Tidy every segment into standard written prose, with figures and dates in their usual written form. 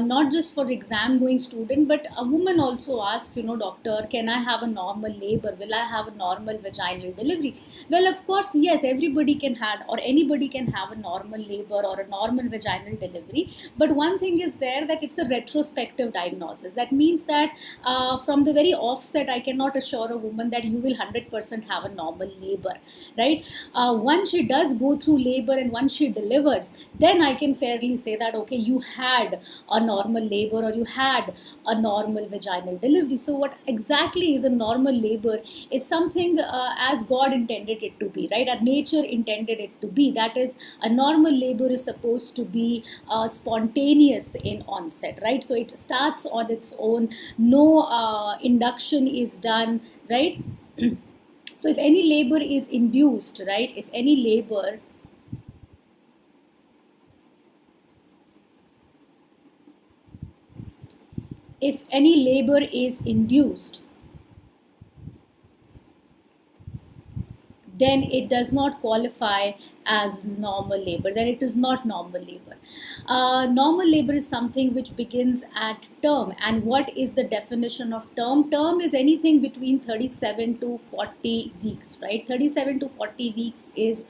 not just for exam going student, but a woman also asks, doctor, can I have a normal labor? Will I have a normal vaginal delivery? Well, of course, yes, everybody can have, or anybody can have a normal labor or a normal vaginal delivery. But one thing is there, that it's a retrospective diagnosis. That means that from the very offset, I cannot assure a woman that you will 100% have a normal labor, right? Once she does go through labor and once she delivers, then I can fairly say that, okay, you had a normal labor or you had a normal vaginal delivery. So what exactly is a normal labor is something as God intended it to be, right? Our nature intended it to be. That is, a normal labor is supposed to be spontaneous in onset, right? So it starts on its own, no induction is done, right? So if any labor is induced, right, if any labor is induced, then it does not qualify as normal labor, then it is not normal labor. Normal labor is something which begins at term. And what is the definition of term? Term is anything between 37 to 40 weeks, right? 37 to 40 weeks is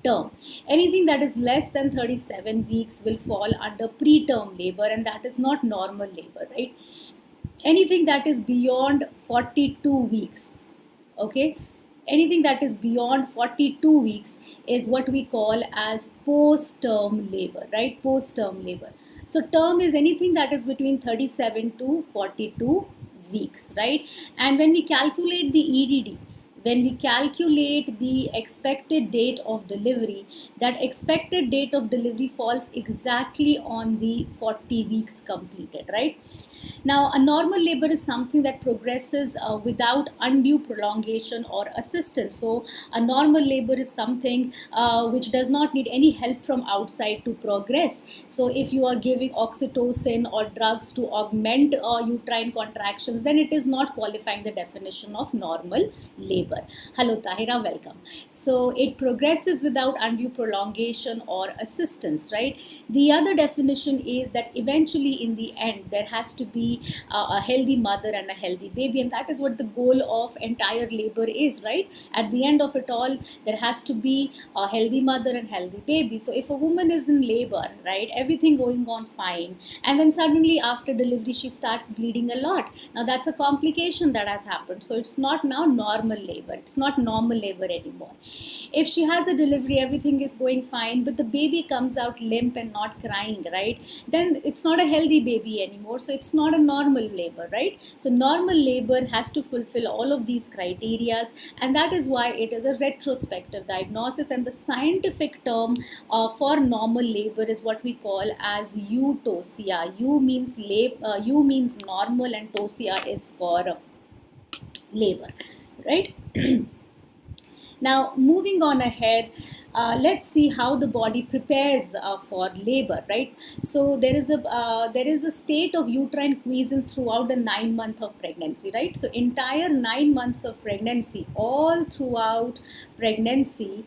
term. Anything that is less than 37 weeks will fall under preterm labor, and that is not normal labor, right? Anything that is beyond 42 weeks, okay, anything that is beyond 42 weeks is what we call as post-term labor, right? Post-term labor. So term is anything that is between 37 to 42 weeks, right? And when we calculate the EDD, when we calculate the expected date of delivery, that expected date of delivery falls exactly on the 40 weeks completed, right? Now, a normal labor is something that progresses without undue prolongation or assistance. So, a normal labor is something which does not need any help from outside to progress. So, if you are giving oxytocin or drugs to augment uterine contractions, then it is not qualifying the definition of normal labor. Hello, Tahira, welcome. So, it progresses without undue prolongation or assistance, right? The other definition is that eventually, in the end, there has to be a healthy mother and a healthy baby, and that is what the goal of entire labor is, right? At the end of it all, there has to be a healthy mother and healthy baby. So if a woman is in labor, right, everything going on fine, and then suddenly after delivery she starts bleeding a lot, now that's a complication that has happened. So it's not now normal labor, it's not normal labor anymore. If she has a delivery, everything is going fine, but the baby comes out limp and not crying, right, then it's not a healthy baby anymore, so it's not a normal labor, right? So normal labor has to fulfill all of these criteria, and that is why it is a retrospective diagnosis. And the scientific term for normal labor is what we call as eutosia. U means normal and tosia is for labor, right? Now, moving on ahead, let's see how the body prepares for labor, right? So there is a state of uterine quiescence throughout the 9 months of pregnancy, right? So entire 9 months of pregnancy, all throughout pregnancy,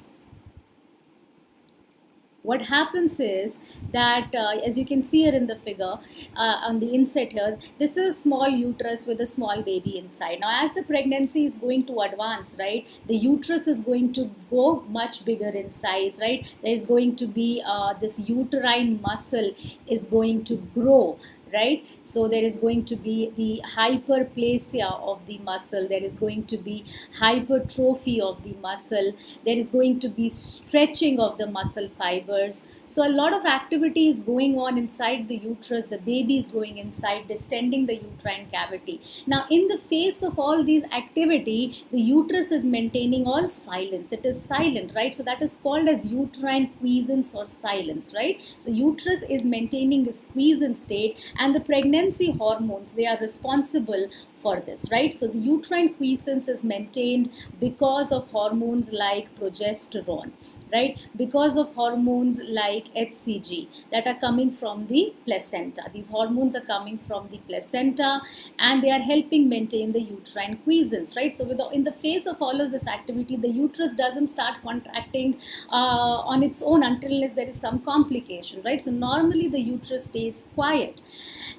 what happens is that as you can see here in the figure on the inset here, this is a small uterus with a small baby inside. Now as the pregnancy is going to advance, right, the uterus is going to go much bigger in size, right? There is going to be this uterine muscle is going to grow, right? So there is going to be the hyperplasia of the muscle, there is going to be hypertrophy of the muscle, there is going to be stretching of the muscle fibers. So a lot of activity is going on inside the uterus, the baby is growing inside, distending the uterine cavity. Now in the face of all these activity, the uterus is maintaining all silence, it is silent, right? So that is called as uterine quiescence or silence, right? So uterus is maintaining this quiescent state, and the pregnancy hormones, they are responsible for this, right? So the uterine quiescence is maintained because of hormones like progesterone, right? Because of hormones like HCG that are coming from the placenta. These hormones are coming from the placenta and they are helping maintain the uterine quiescence, right? So in the face of all of this activity, the uterus doesn't start contracting on its own until there is some complication, right? So normally the uterus stays quiet.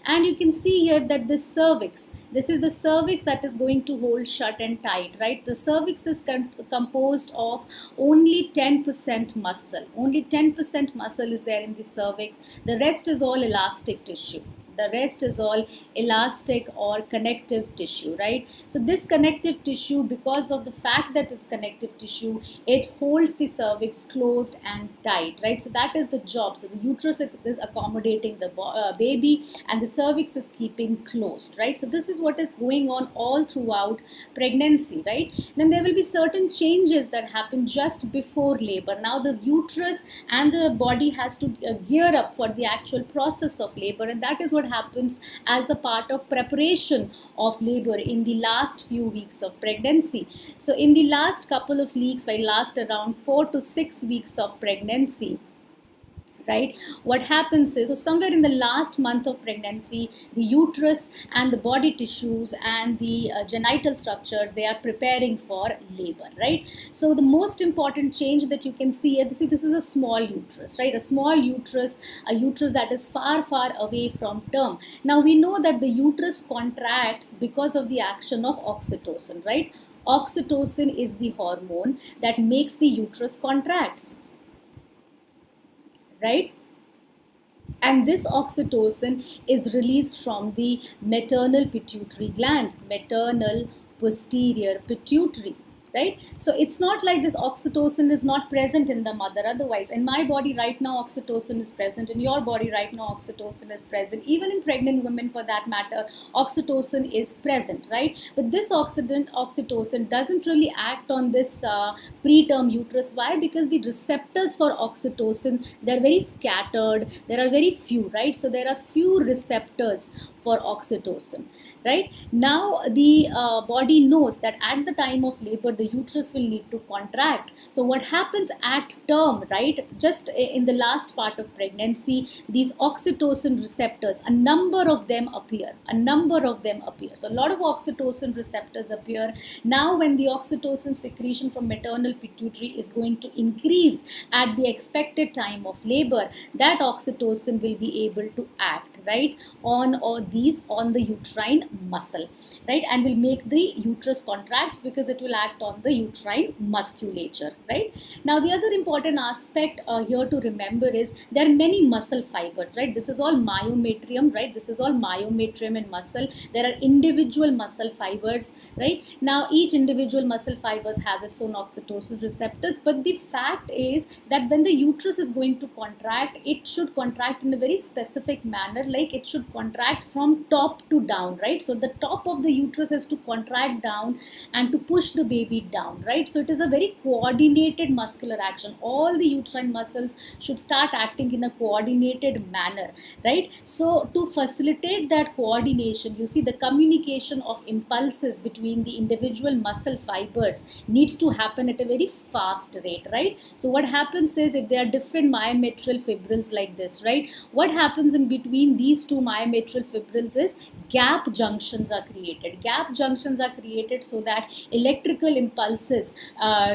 And you can see here that the cervix, this is the cervix that is going to hold shut and tight, right? The cervix is composed of only 10% muscle. Only 10% muscle is there in the cervix. The rest is all elastic tissue. The rest is all elastic or connective tissue, right? So this connective tissue, because of the fact that it's connective tissue, it holds the cervix closed and tight, right? So that is the job. So the uterus is accommodating the baby and the cervix is keeping closed, right? So this is what is going on all throughout pregnancy, right? Then there will be certain changes that happen just before labor. Now the uterus and the body has to gear up for the actual process of labor, and that is what happens as a part of preparation of labor in the last few weeks of pregnancy. So in the last couple of weeks, last around 4 to 6 weeks of pregnancy, right, what happens is, so somewhere in the last month of pregnancy, the uterus and the body tissues and the genital structures, they are preparing for labor, right? So the most important change that you can see here, this is a small uterus, right? A small uterus, a uterus that is far away from term. Now we know that the uterus contracts because of the action of oxytocin, right? Oxytocin is the hormone that makes the uterus contracts, right? And this oxytocin is released from the maternal pituitary gland, maternal posterior pituitary, right? So it's not like this oxytocin is not present in the mother. Otherwise, in my body right now, oxytocin is present. In your body right now, oxytocin is present. Even in pregnant women, for that matter, oxytocin is present, right? But this oxytocin doesn't really act on this preterm uterus. Why? Because the receptors for oxytocin, they're very scattered. There are very few, right? So there are few receptors for oxytocin, right? Now the body knows that at the time of labor, the uterus will need to contract. So what happens at term, right? Just in the last part of pregnancy, these oxytocin receptors, a number of them appear. So a lot of oxytocin receptors appear. Now when the oxytocin secretion from maternal pituitary is going to increase at the expected time of labor, that oxytocin will be able to act, right, on the uterine muscle, right, and will make the uterus contracts because it will act on the uterine musculature, right? Now the other important aspect here to remember is there are many muscle fibers, right? This is all myometrium, right? This is all myometrium in muscle. There are individual muscle fibers, right? Now each individual muscle fibers has its own oxytocin receptors, but the fact is that when the uterus is going to contract, it should contract in a very specific manner, like it should contract from top to down, right? So the top of the uterus has to contract down and to push the baby down, right? So it is a very coordinated muscular action. All the uterine muscles should start acting in a coordinated manner, right? So to facilitate that coordination, you see, the communication of impulses between the individual muscle fibers needs to happen at a very fast rate, right? So what happens is, if there are different myometrial fibrils like this, right, what happens in between these two myometrial fibrils is gap junctions are created. Gap junctions are created so that electrical impulses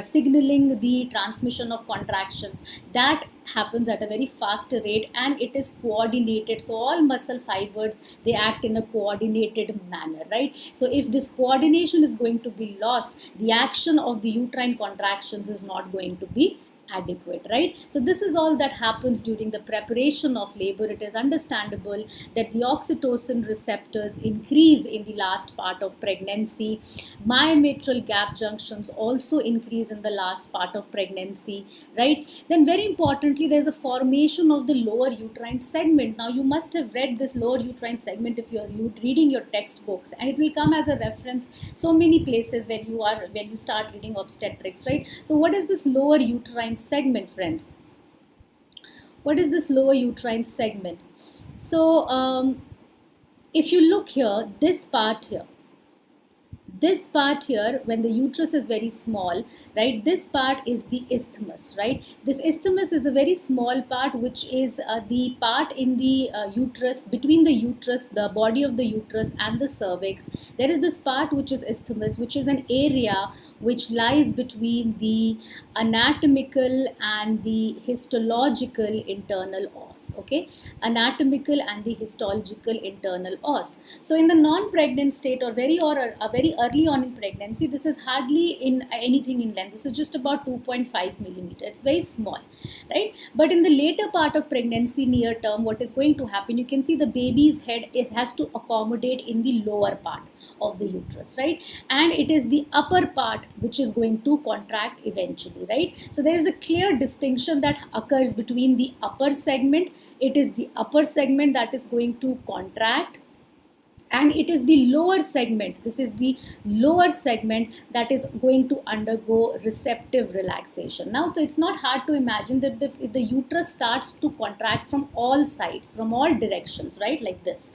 signaling the transmission of contractions, that happens at a very fast rate and it is coordinated. So all muscle fibers, they act in a coordinated manner, right? So if this coordination is going to be lost, the action of the uterine contractions is not going to be adequate, right? So this is all that happens during the preparation of labor. It is understandable that the oxytocin receptors increase in the last part of pregnancy. Myometrial gap junctions also increase in the last part of pregnancy, right? Then very importantly, there's a formation of the lower uterine segment. Now you must have read this lower uterine segment if you're reading your textbooks, and it will come as a reference so many places when you start reading obstetrics, right? So what is this lower uterine segment, friends? What is this lower uterine segment? So if you look here, this part here, This part here, when the uterus is very small, right, this part is the isthmus, right? This isthmus is a very small part, which is the part in the uterus, between the uterus, the body of the uterus and the cervix. There is this part which is isthmus, which is an area which lies between the anatomical and the histological internal os. Okay, anatomical and the histological internal os. So in the non-pregnant state, or very early on in pregnancy, this is hardly in anything in length. This is just about 2.5 millimeter. It's very small, right? But in the later part of pregnancy, near term, what is going to happen? You can see the baby's head, it has to accommodate in the lower part of the uterus, right? And it is the upper part which is going to contract eventually, right? So there is a clear distinction that occurs between the upper segment. It is the upper segment that is going to contract, and it is the lower segment, this is the lower segment, that is going to undergo receptive relaxation. Now, so it's not hard to imagine that if the uterus starts to contract from all sides, from all directions, right, like this,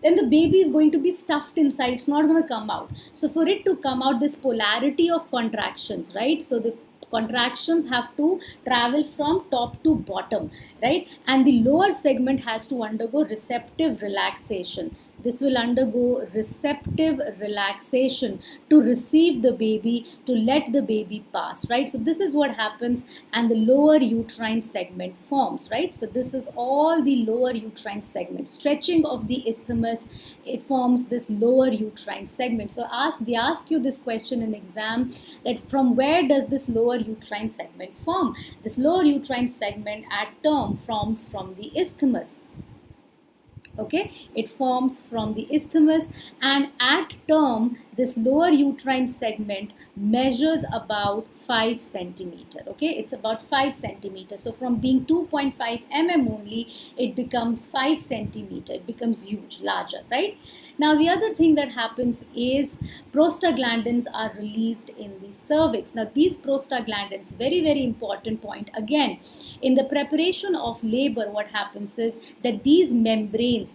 then the baby is going to be stuffed inside. It's not going to come out. So for it to come out, this polarity of contractions, right? So the contractions have to travel from top to bottom, right? And the lower segment has to undergo receptive relaxation. This will undergo receptive relaxation to receive the baby, to let the baby pass, right? So this is what happens, and the lower uterine segment forms, right? So this is all the lower uterine segment. Stretching of the isthmus, it forms this lower uterine segment. So they ask you this question in exam, that from where does this lower uterine segment form? This lower uterine segment at term forms from the isthmus. Okay, it forms from the isthmus, and at term this lower uterine segment measures about 5 centimeter. Okay, it's about 5 centimeters. So from being 2.5 mm only, it becomes 5 centimeter. It becomes huge, larger, right? Now the other thing that happens is prostaglandins are released in the cervix. Now these prostaglandins, very important point. Again, in the preparation of labor, what happens is that these membranes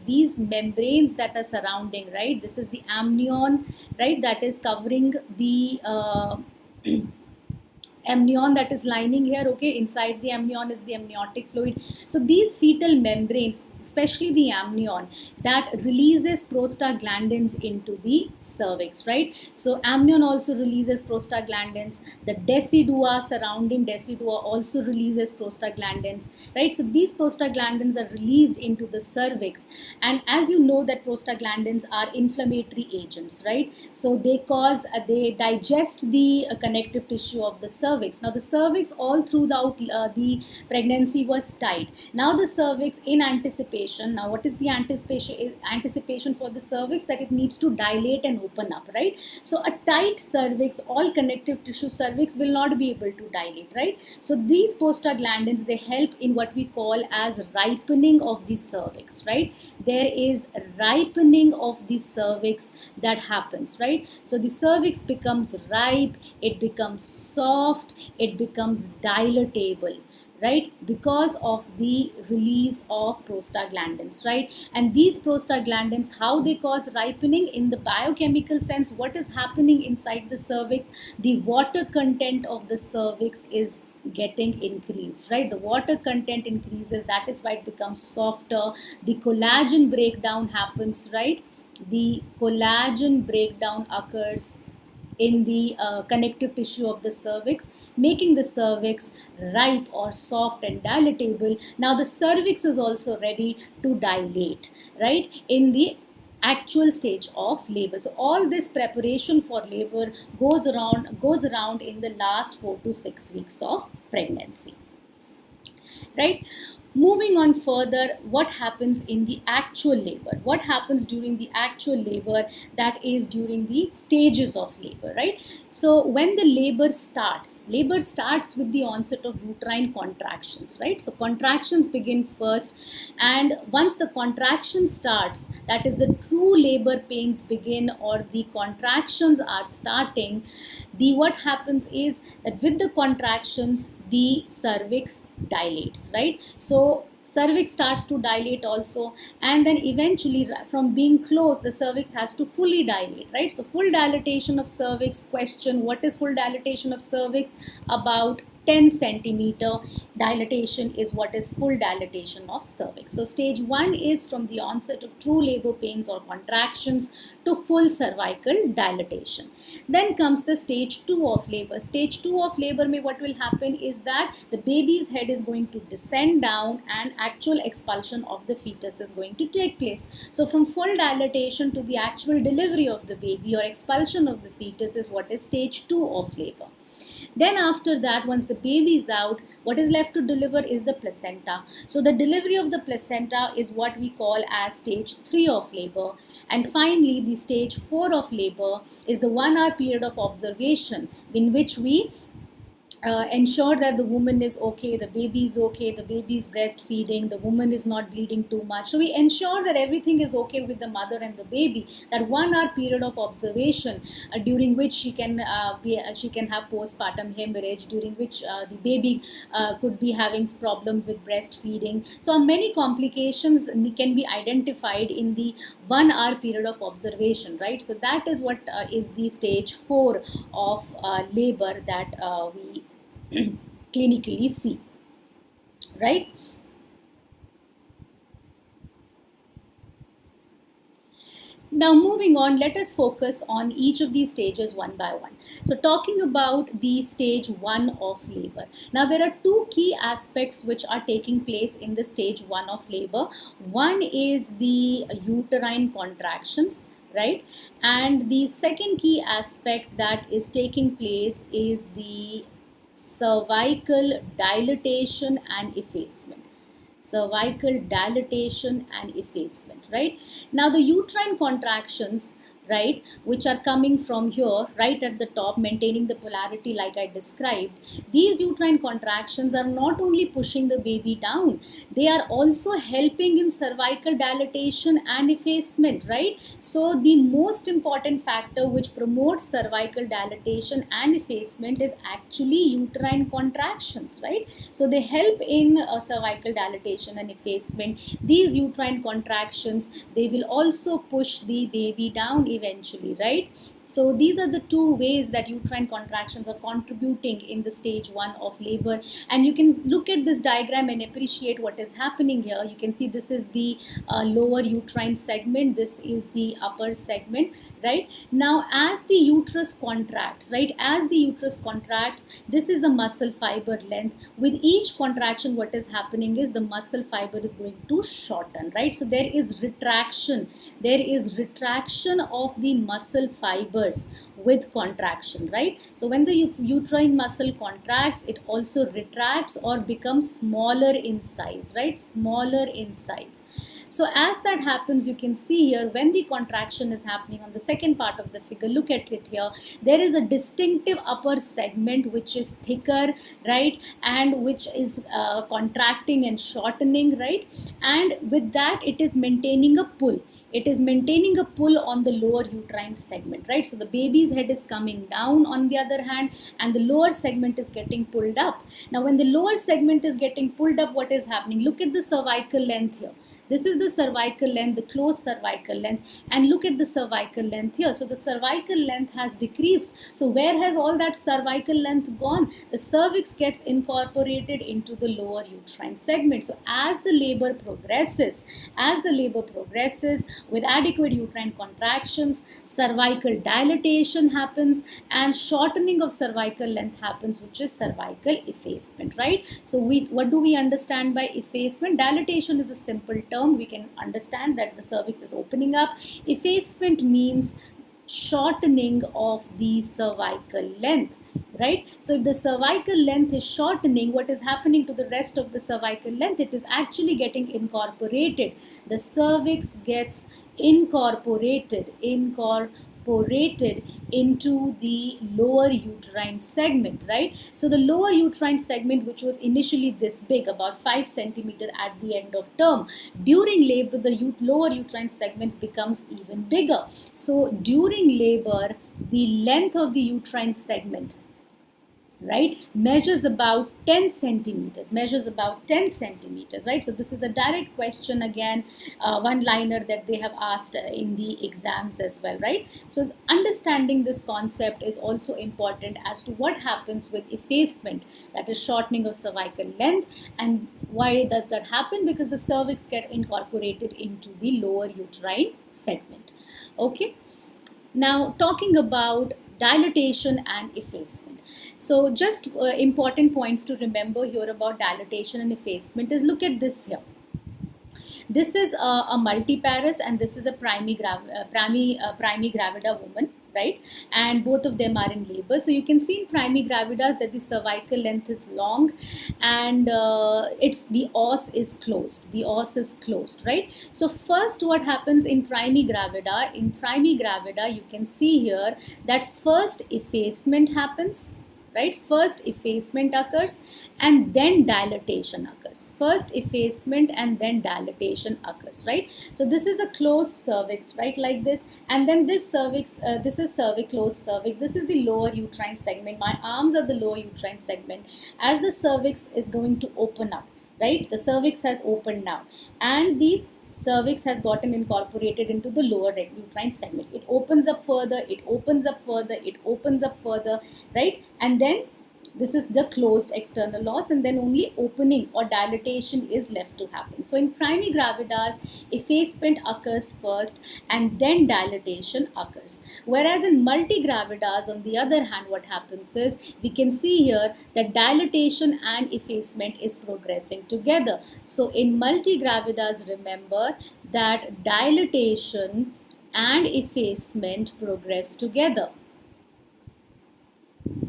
that are surrounding, right? This is the amnion, right? That is covering the amnion that is lining here. Okay, inside the amnion is the amniotic fluid. So these fetal membranes, especially the amnion, that releases prostaglandins into the cervix, right? So amnion also releases prostaglandins. The decidua, surrounding decidua, also releases prostaglandins, right? So these prostaglandins are released into the cervix, and as you know that prostaglandins are inflammatory agents, right? So they digest the connective tissue of the cervix. Now the cervix all throughout the pregnancy was tight. Now the cervix, in anticipation, now what is the anticipation for the cervix? That it needs to dilate and open up, right? So a tight cervix, all connective tissue cervix will not be able to dilate, right? So these prostaglandins, they help in what we call as ripening of the cervix, right? There is ripening of the cervix that happens, right? So the cervix becomes ripe, it becomes soft, it becomes dilatable, right, because of the release of prostaglandins, right? And these prostaglandins, how they cause ripening in the biochemical sense, what is happening inside the cervix? The water content of the cervix is getting increased, right? The water content increases, that is why it becomes softer. The collagen breakdown happens, right? The collagen breakdown occurs in the connective tissue of the cervix, making the cervix ripe or soft and dilatable. Now the cervix is also ready to dilate, right, in the actual stage of labor. So all this preparation for labor goes around in the last 4 to 6 weeks of pregnancy, right? Moving on further, what happens in the actual labor? What happens during the actual labor, that is during the stages of labor, right? So when the labor starts with the onset of uterine contractions, right? So contractions begin first, and once the contraction starts, that is the true labor pains begin, or the contractions are starting, what happens is that with the contractions, the cervix dilates, right? So cervix starts to dilate also, and then eventually from being closed the cervix has to fully dilate, right? So full dilatation of cervix, question, what is full dilatation of cervix? About 10 centimeter dilatation is what is full dilatation of cervix. So stage 1 is from the onset of true labor pains or contractions to full cervical dilatation. Then comes the stage 2 of labor. Stage 2 of labor mein what will happen is that the baby's head is going to descend down and actual expulsion of the fetus is going to take place. So from full dilatation to the actual delivery of the baby or expulsion of the fetus is what is stage 2 of labor. Then after that, once the baby is out, what is left to deliver is the placenta. So the delivery of the placenta is what we call as stage 3 of labor. And finally, the stage 4 of labor is the 1 hour period of observation in which we ensure that the woman is okay, the baby is okay, the baby is breastfeeding, the woman is not bleeding too much. So we ensure that everything is okay with the mother and the baby. That 1 hour period of observation during which she can have postpartum hemorrhage, during which the baby could be having problem with breastfeeding. So many complications can be identified in the 1 hour period of observation, right? So that is what is the stage 4 of labor that we clinically see, right? Now moving on, let us focus on each of these stages one by one. So talking about the stage 1 of labor. Now there are two key aspects which are taking place in the stage 1 of labor. One is the uterine contractions, right? And the second key aspect that is taking place is the cervical dilatation and effacement. Cervical dilatation and effacement, right? Now the uterine contractions, right, which are coming from here right at the top, maintaining the polarity like I described, these uterine contractions are not only pushing the baby down, they are also helping in cervical dilatation and effacement, right? So the most important factor which promotes cervical dilatation and effacement is actually uterine contractions, right? So they help in cervical dilatation and effacement. These uterine contractions, they will also push the baby down eventually, right? So these are the two ways that uterine contractions are contributing in the stage 1 of labor. And you can look at this diagram and appreciate what is happening here. You can see this is the lower uterine segment, this is the upper segment, right? Now as the uterus contracts, right, as the uterus contracts, this is the muscle fiber length. With each contraction, what is happening is the muscle fiber is going to shorten, right? So there is retraction of the muscle fibers with contraction, right? So when the uterine muscle contracts, it also retracts or becomes smaller in size, right? Smaller in size. So as that happens, you can see here when the contraction is happening on the second part of the figure, look at it here, there is a distinctive upper segment which is thicker, right, and which is contracting and shortening, right? And with that, it is maintaining a pull. It is maintaining a pull on the lower uterine segment, right? So the baby's head is coming down on the other hand, and the lower segment is getting pulled up. Now when the lower segment is getting pulled up, what is happening? Look at the cervical length here. This is the cervical length, the closed cervical length, and look at the cervical length here. So the cervical length has decreased. So where has all that cervical length gone? The cervix gets incorporated into the lower uterine segment. So as the labor progresses with adequate uterine contractions, cervical dilatation happens and shortening of cervical length happens, which is cervical effacement, right? So what do we understand by effacement? Dilatation is a simple term. We can understand that the cervix is opening up. Effacement means shortening of the cervical length, right? So if the cervical length is shortening, what is happening to the rest of the cervical length? It is actually getting incorporated. The cervix gets incorporated into the lower uterine segment, right? So the lower uterine segment, which was initially this big, about 5 centimeter at the end of term, during labor the lower uterine segments becomes even bigger. So during labor, the length of the uterine segment right, measures about 10 centimeters, right? So this is a direct question again, one liner that they have asked in the exams as well, right? So understanding this concept is also important as to what happens with effacement, that is shortening of cervical length. And why does that happen? Because the cervix get incorporated into the lower uterine segment. Okay, now talking about dilatation and effacement. So just important points to remember here about dilatation and effacement is, look at this here. This is a multiparous and this is a primigravida woman, right? And both of them are in labor. So you can see in primigravidas that the cervical length is long and the os is closed. The os is closed, right? So first what happens in primigravida? In primigravida, you can see here that first effacement happens, right? First effacement occurs and then dilatation occurs. First effacement and then dilatation occurs, right? So this is a closed cervix, right, like this. And then this cervix, this is cervix, closed cervix. This is the lower uterine segment. My arms are the lower uterine segment. As the cervix is going to open up, right? The cervix has opened now and the cervix has gotten incorporated into the lower uterine segment. It opens up further, it opens up further, it opens up further, right? And then this is the closed external os, and then only opening or dilatation is left to happen. So in primigravidas, effacement occurs first and then dilatation occurs. Whereas in multigravidas, on the other hand, what happens is, we can see here that dilatation and effacement is progressing together. So in multigravidas, remember that dilatation and effacement progress together,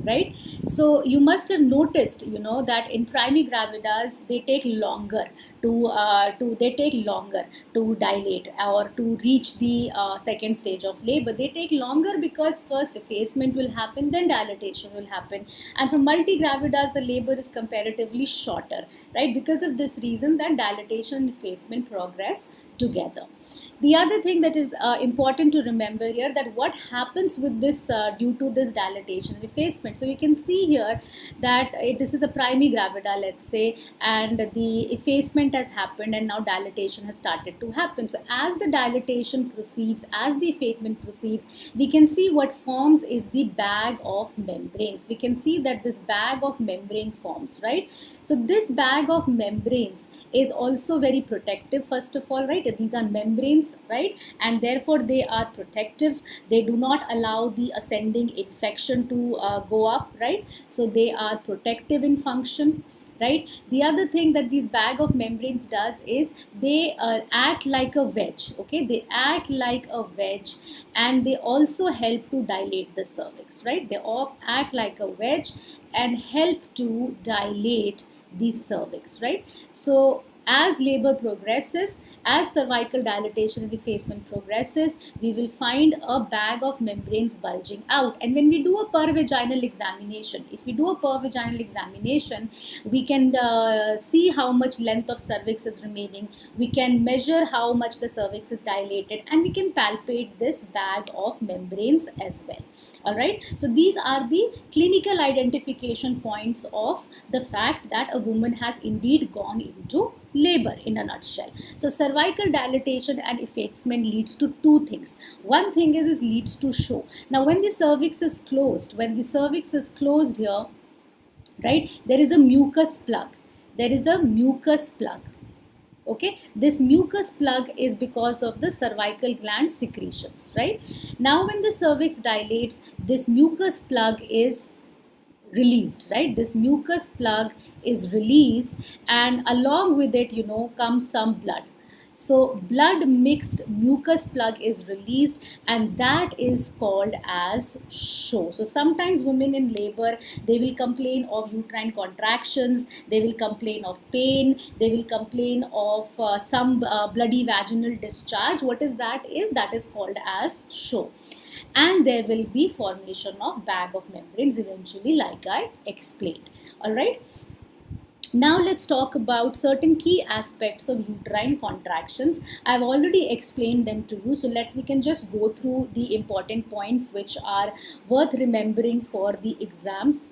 right? So you must have noticed, that in primigravidas they take longer to dilate or to reach the second stage of labor. They take longer because first effacement will happen, then dilatation will happen. And for multigravidas, the labor is comparatively shorter, right? Because of this reason, that dilatation and effacement progress together. The other thing that is important to remember here, that what happens with this due to this dilatation and effacement. So you can see here that this is a primigravida, let's say, and the effacement has happened and now dilatation has started to happen. So as the dilatation proceeds, as the effacement proceeds, we can see what forms is the bag of membranes. We can see that this bag of membrane forms, right? So this bag of membranes is also very protective, first of all, right? These are membranes, right? And therefore they are protective. They do not allow the ascending infection to go up, right? So they are protective in function, right? The other thing that these bag of membranes does is they act like a wedge, okay? They act like a wedge and they also help to dilate the cervix, right? They all act like a wedge and help to dilate the cervix, right? So as labor progresses, as cervical dilatation and effacement progresses, we will find a bag of membranes bulging out. And when we do a pervaginal examination, if we do a pervaginal examination, we can see how much length of cervix is remaining. We can measure how much the cervix is dilated, and we can palpate this bag of membranes as well. All right. So these are the clinical identification points of the fact that a woman has indeed gone into labor in a nutshell. So cervical dilatation and effacement leads to two things. One thing is leads to show. Now when the cervix is closed, here, right, there is a mucus plug. Okay, this mucus plug is because of the cervical gland secretions, right? Now when the cervix dilates, this mucus plug is released, right? This mucus plug is released, and along with it, comes some blood. So blood mixed mucus plug is released, and that is called as show. So sometimes women in labor, they will complain of uterine contractions, they will complain of pain, they will complain of some bloody vaginal discharge. What is that? That is called as show. And there will be formation of bag of membranes eventually, like I explained. All right. Now let's talk about certain key aspects of uterine contractions. I've already explained them to you, so we can just go through the important points which are worth remembering for the exams.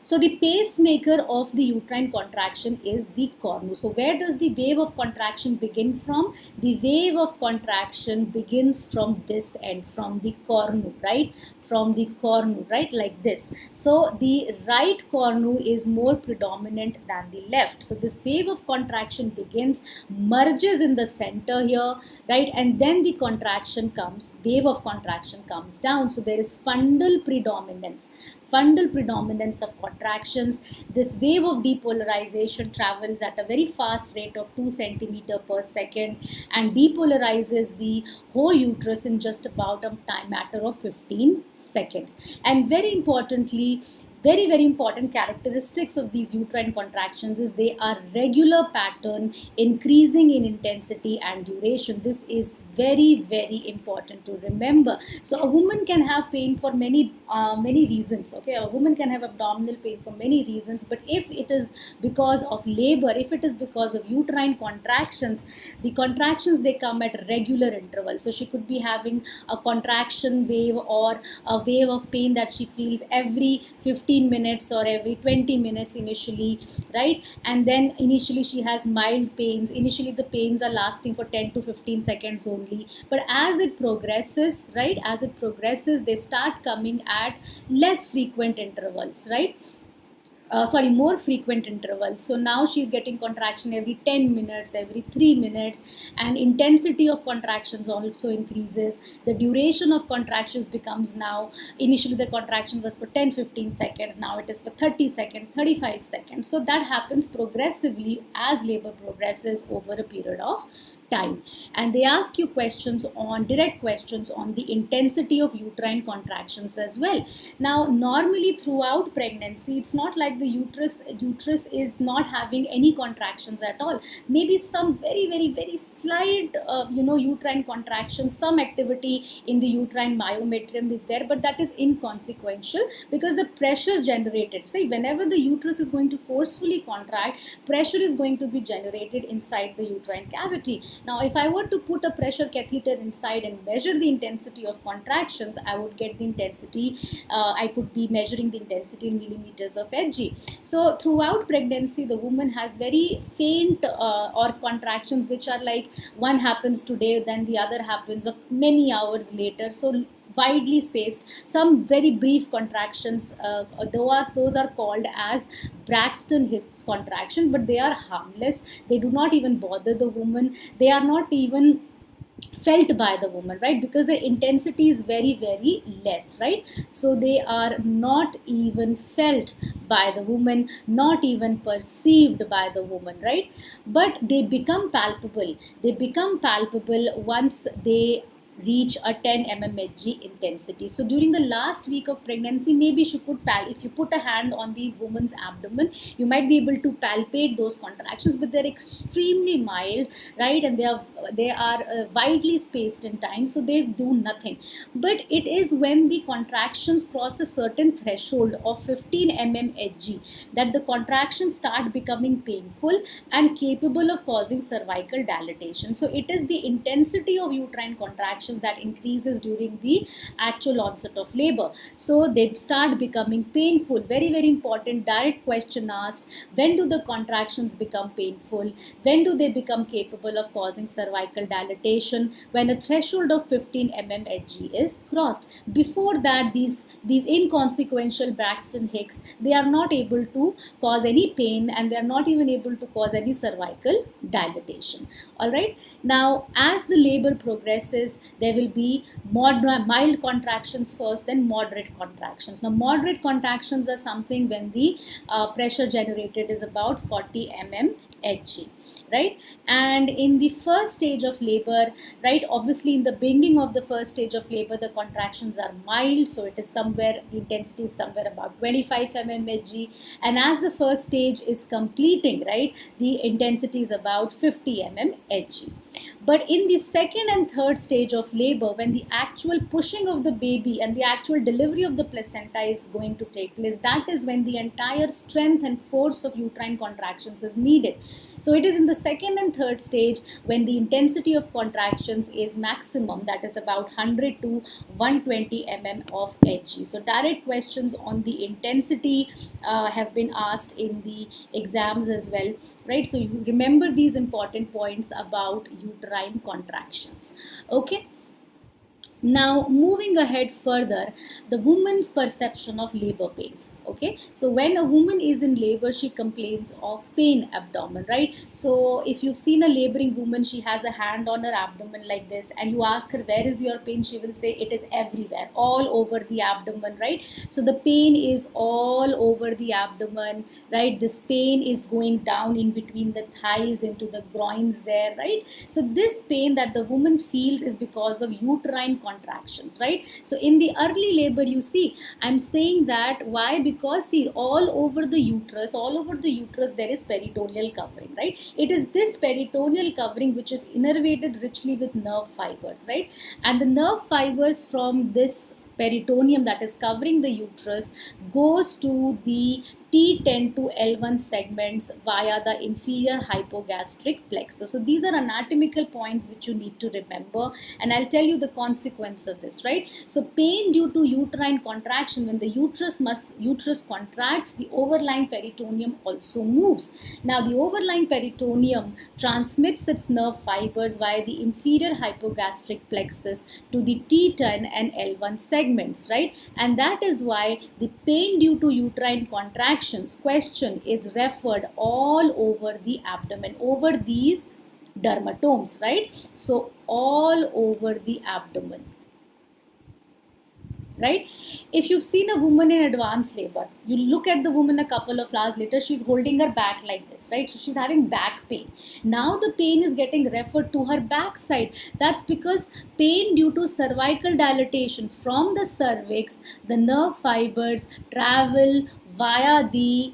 So the pacemaker of the uterine contraction is the cornu. So where does the wave of contraction begin from? The wave of contraction begins from this end, from the cornu, right? From the cornu, right? Like this. So the right cornu is more predominant than the left. So this wave of contraction begins, merges in the center here, right? And then the contraction comes, wave of contraction comes down. So there is fundal predominance. Fundal predominance of contractions. This wave of depolarization travels at a very fast rate of 2 centimeter per second and depolarizes the whole uterus in just about a time matter of 15 seconds. And very importantly, very important characteristics of these uterine contractions is they are regular pattern, increasing in intensity and duration. This is very important to remember. So a woman can have pain for many reasons. Okay, a woman can have abdominal pain for many reasons, but if it is because of labor, if it is because of uterine contractions, the contractions, they come at regular intervals. So she could be having a contraction wave or a wave of pain that she feels every 15 minutes or every 20 minutes initially, right? And then initially she has mild pains. Initially the pains are lasting for 10 to 15 seconds only, but as it progresses, right, as it progresses, they start coming at less frequent intervals, right? More frequent intervals. So now she's getting contraction every 10 minutes, every 3 minutes, and intensity of contractions also increases. The duration of contractions becomes now, initially the contraction was for 10-15 seconds, now it is for 30 seconds, 35 seconds. So that happens progressively as labor progresses over a period of time. And they ask you direct questions on the intensity of uterine contractions as well. Now normally throughout pregnancy, it's not like the uterus is not having any contractions at all. Maybe some very slight uterine contractions, some activity in the uterine myometrium is there, but that is inconsequential because the pressure generated, say whenever the uterus is going to forcefully contract, pressure is going to be generated inside the uterine cavity. Now, if I were to put a pressure catheter inside and measure the intensity of contractions, I would get the intensity, I could be measuring the intensity in millimeters of Hg. So, throughout pregnancy, the woman has very faint or contractions which are like one happens today, then the other happens many hours later. So, widely spaced, some very brief contractions, those are called as Braxton Hicks contraction, but they are harmless. They do not even bother the woman. They are not even felt by the woman, right? Because the intensity is very less, right? So they are not even felt by the woman, not even perceived by the woman, right? But they become palpable. They become palpable once they reach a 10 mmHg intensity. So during the last week of pregnancy, maybe she could if you put a hand on the woman's abdomen, you might be able to palpate those contractions, but they're extremely mild, right? And they are widely spaced in time, so they do nothing. But it is when the contractions cross a certain threshold of 15 mmHg that the contractions start becoming painful and capable of causing cervical dilatation. So it is the intensity of uterine contractions that increases during the actual onset of labor. So they start becoming painful. Very important direct question asked: when do the contractions become painful? When do they become capable of causing cervical dilatation? When a threshold of 15 mmHg is crossed. Before that, these inconsequential Braxton Hicks, they are not able to cause any pain, and they are not even able to cause any cervical dilatation. All right. Now, as the labor progresses, there will be mild contractions first, then moderate contractions. Now, moderate contractions are something when the pressure generated is about 40 mmHg, right? And in the first stage of labor, right, obviously in the beginning of the first stage of labor, the contractions are mild, so it is somewhere, the intensity is somewhere about 25 mmHg, and as the first stage is completing, right, the intensity is about 50 mmHg. But in the second and third stage of labor, when the actual pushing of the baby and the actual delivery of the placenta is going to take place, that is when the entire strength and force of uterine contractions is needed. So it is in the second and third stage when the intensity of contractions is maximum, that is about 100 to 120 mm of Hg. So direct questions on the intensity have been asked in the exams as well, right? So you remember these important points about uterine contractions. Okay. Now, moving ahead further, the woman's perception of labor pains. Okay, so when a woman is in labor, she complains of pain abdomen, right? So if you've seen a laboring woman, she has a hand on her abdomen like this, and you ask her, where is your pain? She will say, it is everywhere, all over the abdomen, right? So the pain is all over the abdomen, right? This pain is going down in between the thighs into the groins there, right? So this pain that the woman feels is because of uterine contractions, right? So in the early labor, you see, I'm saying that why? Because see, all over the uterus there is peritoneal covering, right? It is this peritoneal covering which is innervated richly with nerve fibers, right? And the nerve fibers from this peritoneum that is covering the uterus goes to the T10 to L1 segments via the inferior hypogastric plexus. So these are anatomical points which you need to remember, and I'll tell you the consequence of this, right? So pain due to uterine contraction, when the uterus contracts, the overlying peritoneum also moves. Now the overlying peritoneum transmits its nerve fibers via the inferior hypogastric plexus to the T10 and L1 segments, right? And that is why the pain due to uterine contraction question is referred all over the abdomen, over these dermatomes, right? So all over the abdomen, right? If you've seen a woman in advanced labor, you look at the woman a couple of hours later, she's holding her back like this, right? So she's having back pain. Now the pain is getting referred to her backside. That's because pain due to cervical dilatation from the cervix, the nerve fibers travel via the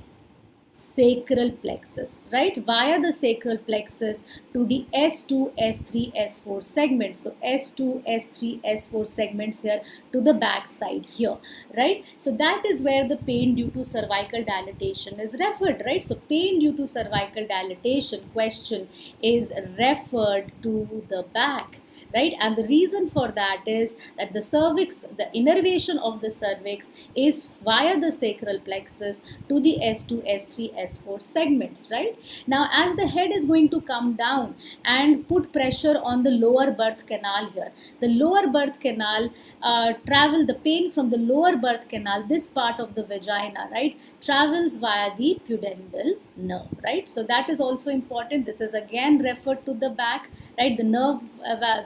sacral plexus, right? Via the sacral plexus to the S2, S3, S4 segments. So S2, S3, S4 segments here to the back side here, right? So that is where the pain due to cervical dilatation is referred, right? So pain due to cervical dilatation question is referred to the back, right? And the reason for that is that the cervix, the innervation of the cervix is via the sacral plexus to the S2, S3, S4 segments, right? Now, as the head is going to come down and put pressure on the lower birth canal here, the lower birth canal the pain from the lower birth canal, this part of the vagina, right, travels via the pudendal nerve, right? So that is also important. This is again referred to the back, right? The nerve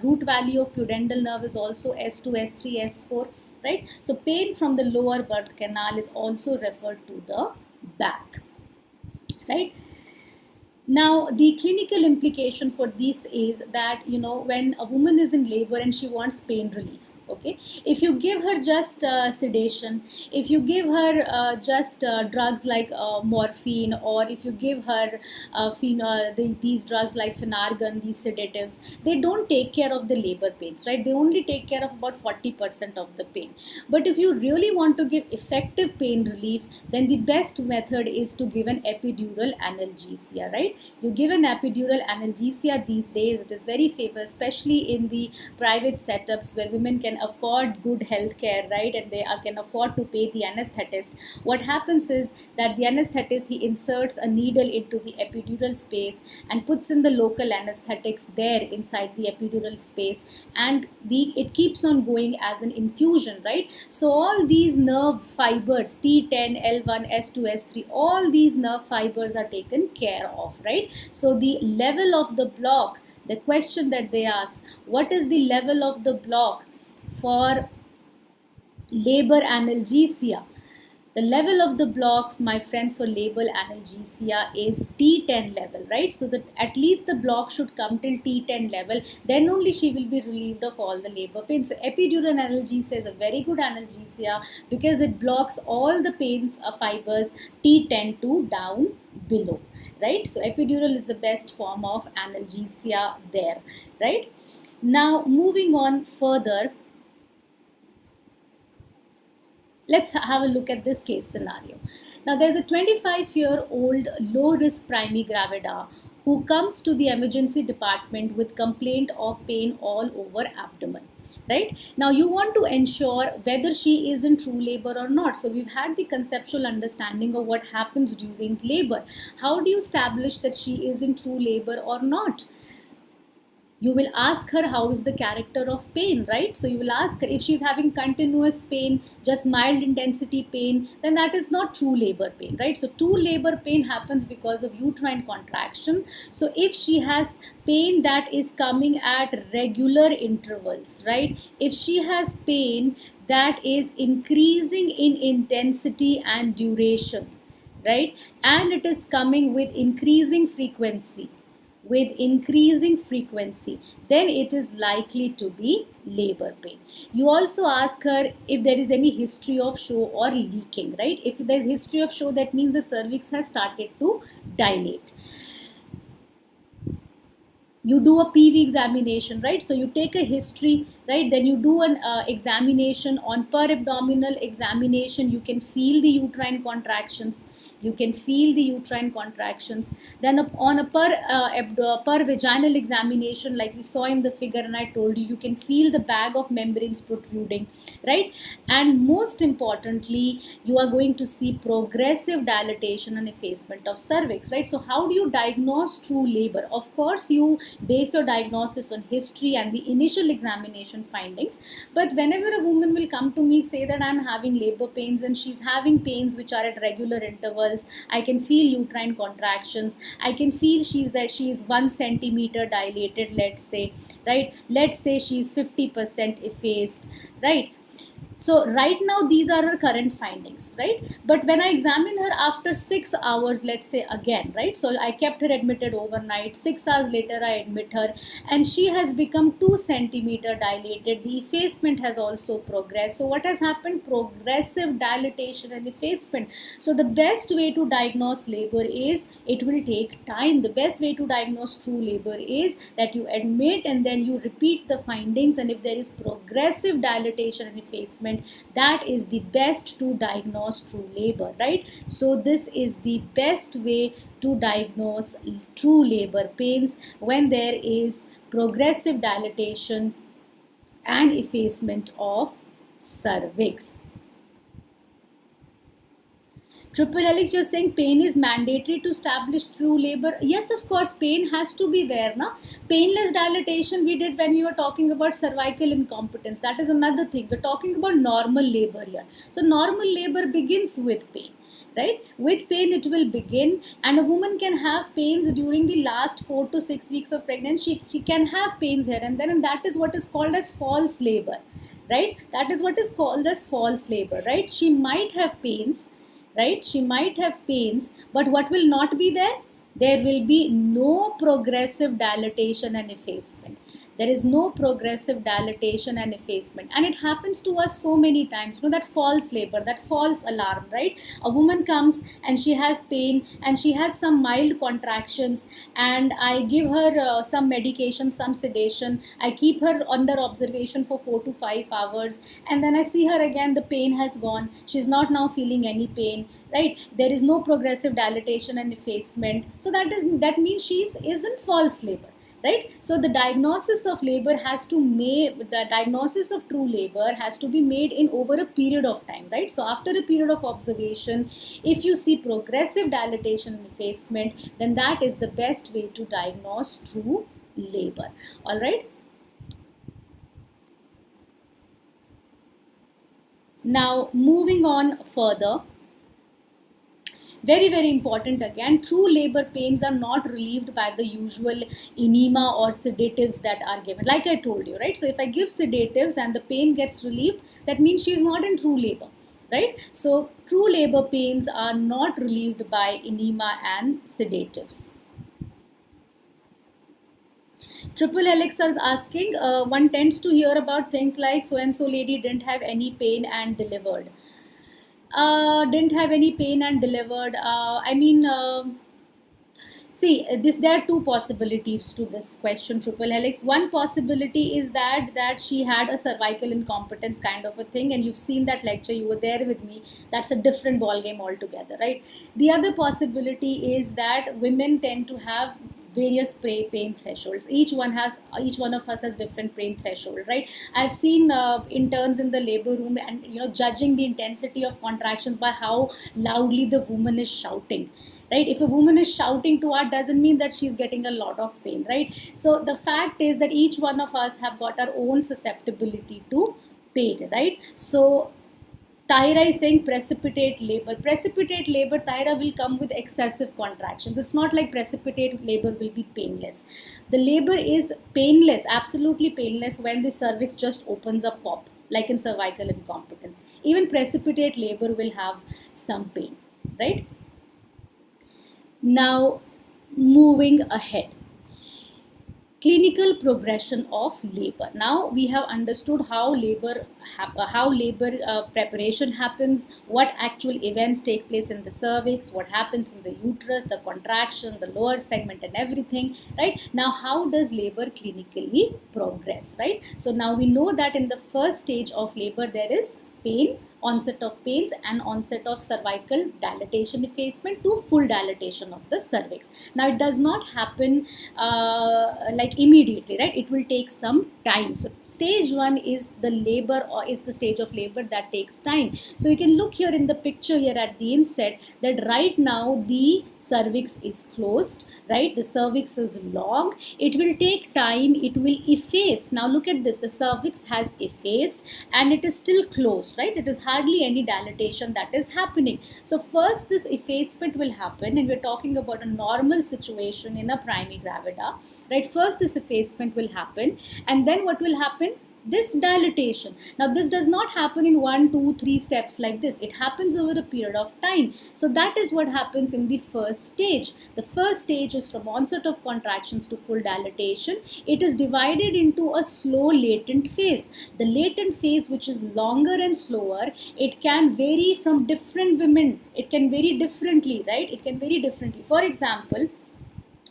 root value of pudendal nerve is also S2, S3, S4, right? So pain from the lower birth canal is also referred to the back, right? Now, the clinical implication for this is that, you know, when a woman is in labor and she wants pain relief, okay, if you give her just sedation, if you give her just drugs like morphine, or if you give her these drugs like Phenargon, these sedatives, they don't take care of the labor pains, right? They only take care of about 40% of the pain. But if you really want to give effective pain relief, then the best method is to give an epidural analgesia, right? You give an epidural analgesia these days. It is very famous, especially in the private setups where women can afford good health care, right? And they can afford to pay the anesthetist. What happens is that the anesthetist, he inserts a needle into the epidural space and puts in the local anesthetics there inside the epidural space, and it keeps on going as an infusion, right? So all these nerve fibers, T10, L1, S2, S3, all these nerve fibers are taken care of, right? So the level of the block, the question that they ask, what is the level of the block for labor analgesia? The level of the block, my friends, for labor analgesia is T10 level, right? So that at least the block should come till T10 level, then only she will be relieved of all the labor pain. So epidural analgesia is a very good analgesia because it blocks all the pain fibers T10 to down below, right? So epidural is the best form of analgesia there, right? Now moving on further, let's have a look at this case scenario. Now, there's a 25-year-old low-risk primigravida who comes to the emergency department with complaint of pain all over abdomen. Right now, you want to ensure whether she is in true labor or not. So, we've had the conceptual understanding of what happens during labor. How do you establish that she is in true labor or not? You will ask her how is the character of pain, right? So you will ask her if she's having continuous pain, just mild intensity pain, then that is not true labor pain, right? So true labor pain happens because of uterine contraction. So if she has pain that is coming at regular intervals, right? If she has pain that is increasing in intensity and duration, right? And it is coming with increasing frequency, then it is likely to be labor pain. You also ask her if there is any history of show or leaking, right? If there is history of show, that means the cervix has started to dilate. You do a PV examination, right? So you take a history, right? Then you do an examination. On per abdominal examination, you can feel the uterine contractions. Then on a per vaginal examination, like we saw in the figure and I told you, you can feel the bag of membranes protruding, right? And most importantly, you are going to see progressive dilatation and effacement of cervix, right? So how do you diagnose true labor? Of course, you base your diagnosis on history and the initial examination findings. But whenever a woman will come to me, say that I'm having labor pains and she's having pains which are at regular intervals, I can feel uterine contractions, I can feel she is 1 centimeter dilated, let's say, right? Let's say she's 50% effaced, right? So right now these are her current findings, right? But when I examine her after 6 hours, let's say again, right? So I kept her admitted overnight. 6 hours later I admit her and she has become 2 centimeter dilated. The effacement has also progressed. So what has happened? Progressive dilatation and effacement. So the best way to diagnose labor is, it will take time. The best way to diagnose true labor is that you admit and then you repeat the findings, and if there is progressive dilatation and effacement, that is the best to diagnose true labor, right? So this is the best way to diagnose true labor pains, when there is progressive dilatation and effacement of cervix. Triple helix, you're saying pain is mandatory to establish true labor. Yes, of course, pain has to be there. Na? Painless dilatation we did when we were talking about cervical incompetence. That is another thing. We're talking about normal labor here. So normal labor begins with pain. Right? With pain it will begin, and a woman can have pains during the last 4 to 6 weeks of pregnancy. She can have pains here and then, and that is what is called as false labor. Right? That is what is called as false labor. Right? She might have pains. Right? She might have pains, but what will not be there? There will be no progressive dilatation and effacement. There is no progressive dilatation and effacement. And it happens to us so many times. You know, that false labor, that false alarm, right? A woman comes and she has pain and she has some mild contractions, and I give her some medication, some sedation. I keep her under observation for 4 to 5 hours. And then I see her again, the pain has gone. She's not now feeling any pain, right? There is no progressive dilatation and effacement. So that means she is in false labor. Right? So the diagnosis of labor the diagnosis of true labor has to be made in over a period of time, right? So after a period of observation, if you see progressive dilatation and effacement, then that is the best way to diagnose true labor. All right. Now moving on further. Very, very important again, true labor pains are not relieved by the usual enema or sedatives that are given, like I told you, right? So if I give sedatives and the pain gets relieved, that means she is not in true labor, right? So true labor pains are not relieved by enema and sedatives. Triple Helix is asking, one tends to hear about things like so and so lady didn't have any pain and delivered. Didn't have any pain and delivered. See, this there are two possibilities to this question, Triple Helix. One possibility is that she had a cervical incompetence kind of a thing, and you've seen that lecture. You were there with me. That's a different ball game altogether, right? The other possibility is that women tend to have various pain thresholds. Each one of us has different pain threshold, right? I've seen interns in the labor room, and judging the intensity of contractions by how loudly the woman is shouting, right? If a woman is shouting to her, doesn't mean that she's getting a lot of pain, right? So the fact is that each one of us have got our own susceptibility to pain, right? So Tyra is saying precipitate labor. Precipitate labor, Tyra, will come with excessive contractions. It's not like precipitate labor will be painless. The labor is painless, absolutely painless, when the cervix just opens up pop, like in cervical incompetence. Even precipitate labor will have some pain, right? Now, moving ahead. Clinical progression of labor. Now we have understood how labor preparation happens, what actual events take place in the cervix, what happens in the uterus, the contraction, the lower segment, and everything, right? Now, how does labor clinically progress, right? So now we know that in the first stage of labor there is pain, onset of pains, and onset of cervical dilatation effacement to full dilatation of the cervix. Now it does not happen like immediately, right? It will take some time. So stage 1 is the labor, or is the stage of labor that takes time. So you can look here in the picture here at the inset that right now the cervix is closed, right? The cervix is long. It will take time. It will efface. Now look at this. The cervix has effaced and it is still closed, right? It is hardly any dilatation that is happening. So first this effacement will happen, and we're talking about a normal situation in a primigravida, right? First this effacement will happen, and then what will happen? This dilatation. Now this does not happen in 1, 2, 3 steps like this. It happens over a period of time. So that is what happens in the first stage. The first stage is from onset of contractions to full dilatation. It is divided into a slow latent phase. The latent phase, which is longer and slower, it can vary from different women. It can vary differently, right? It can vary differently. For example,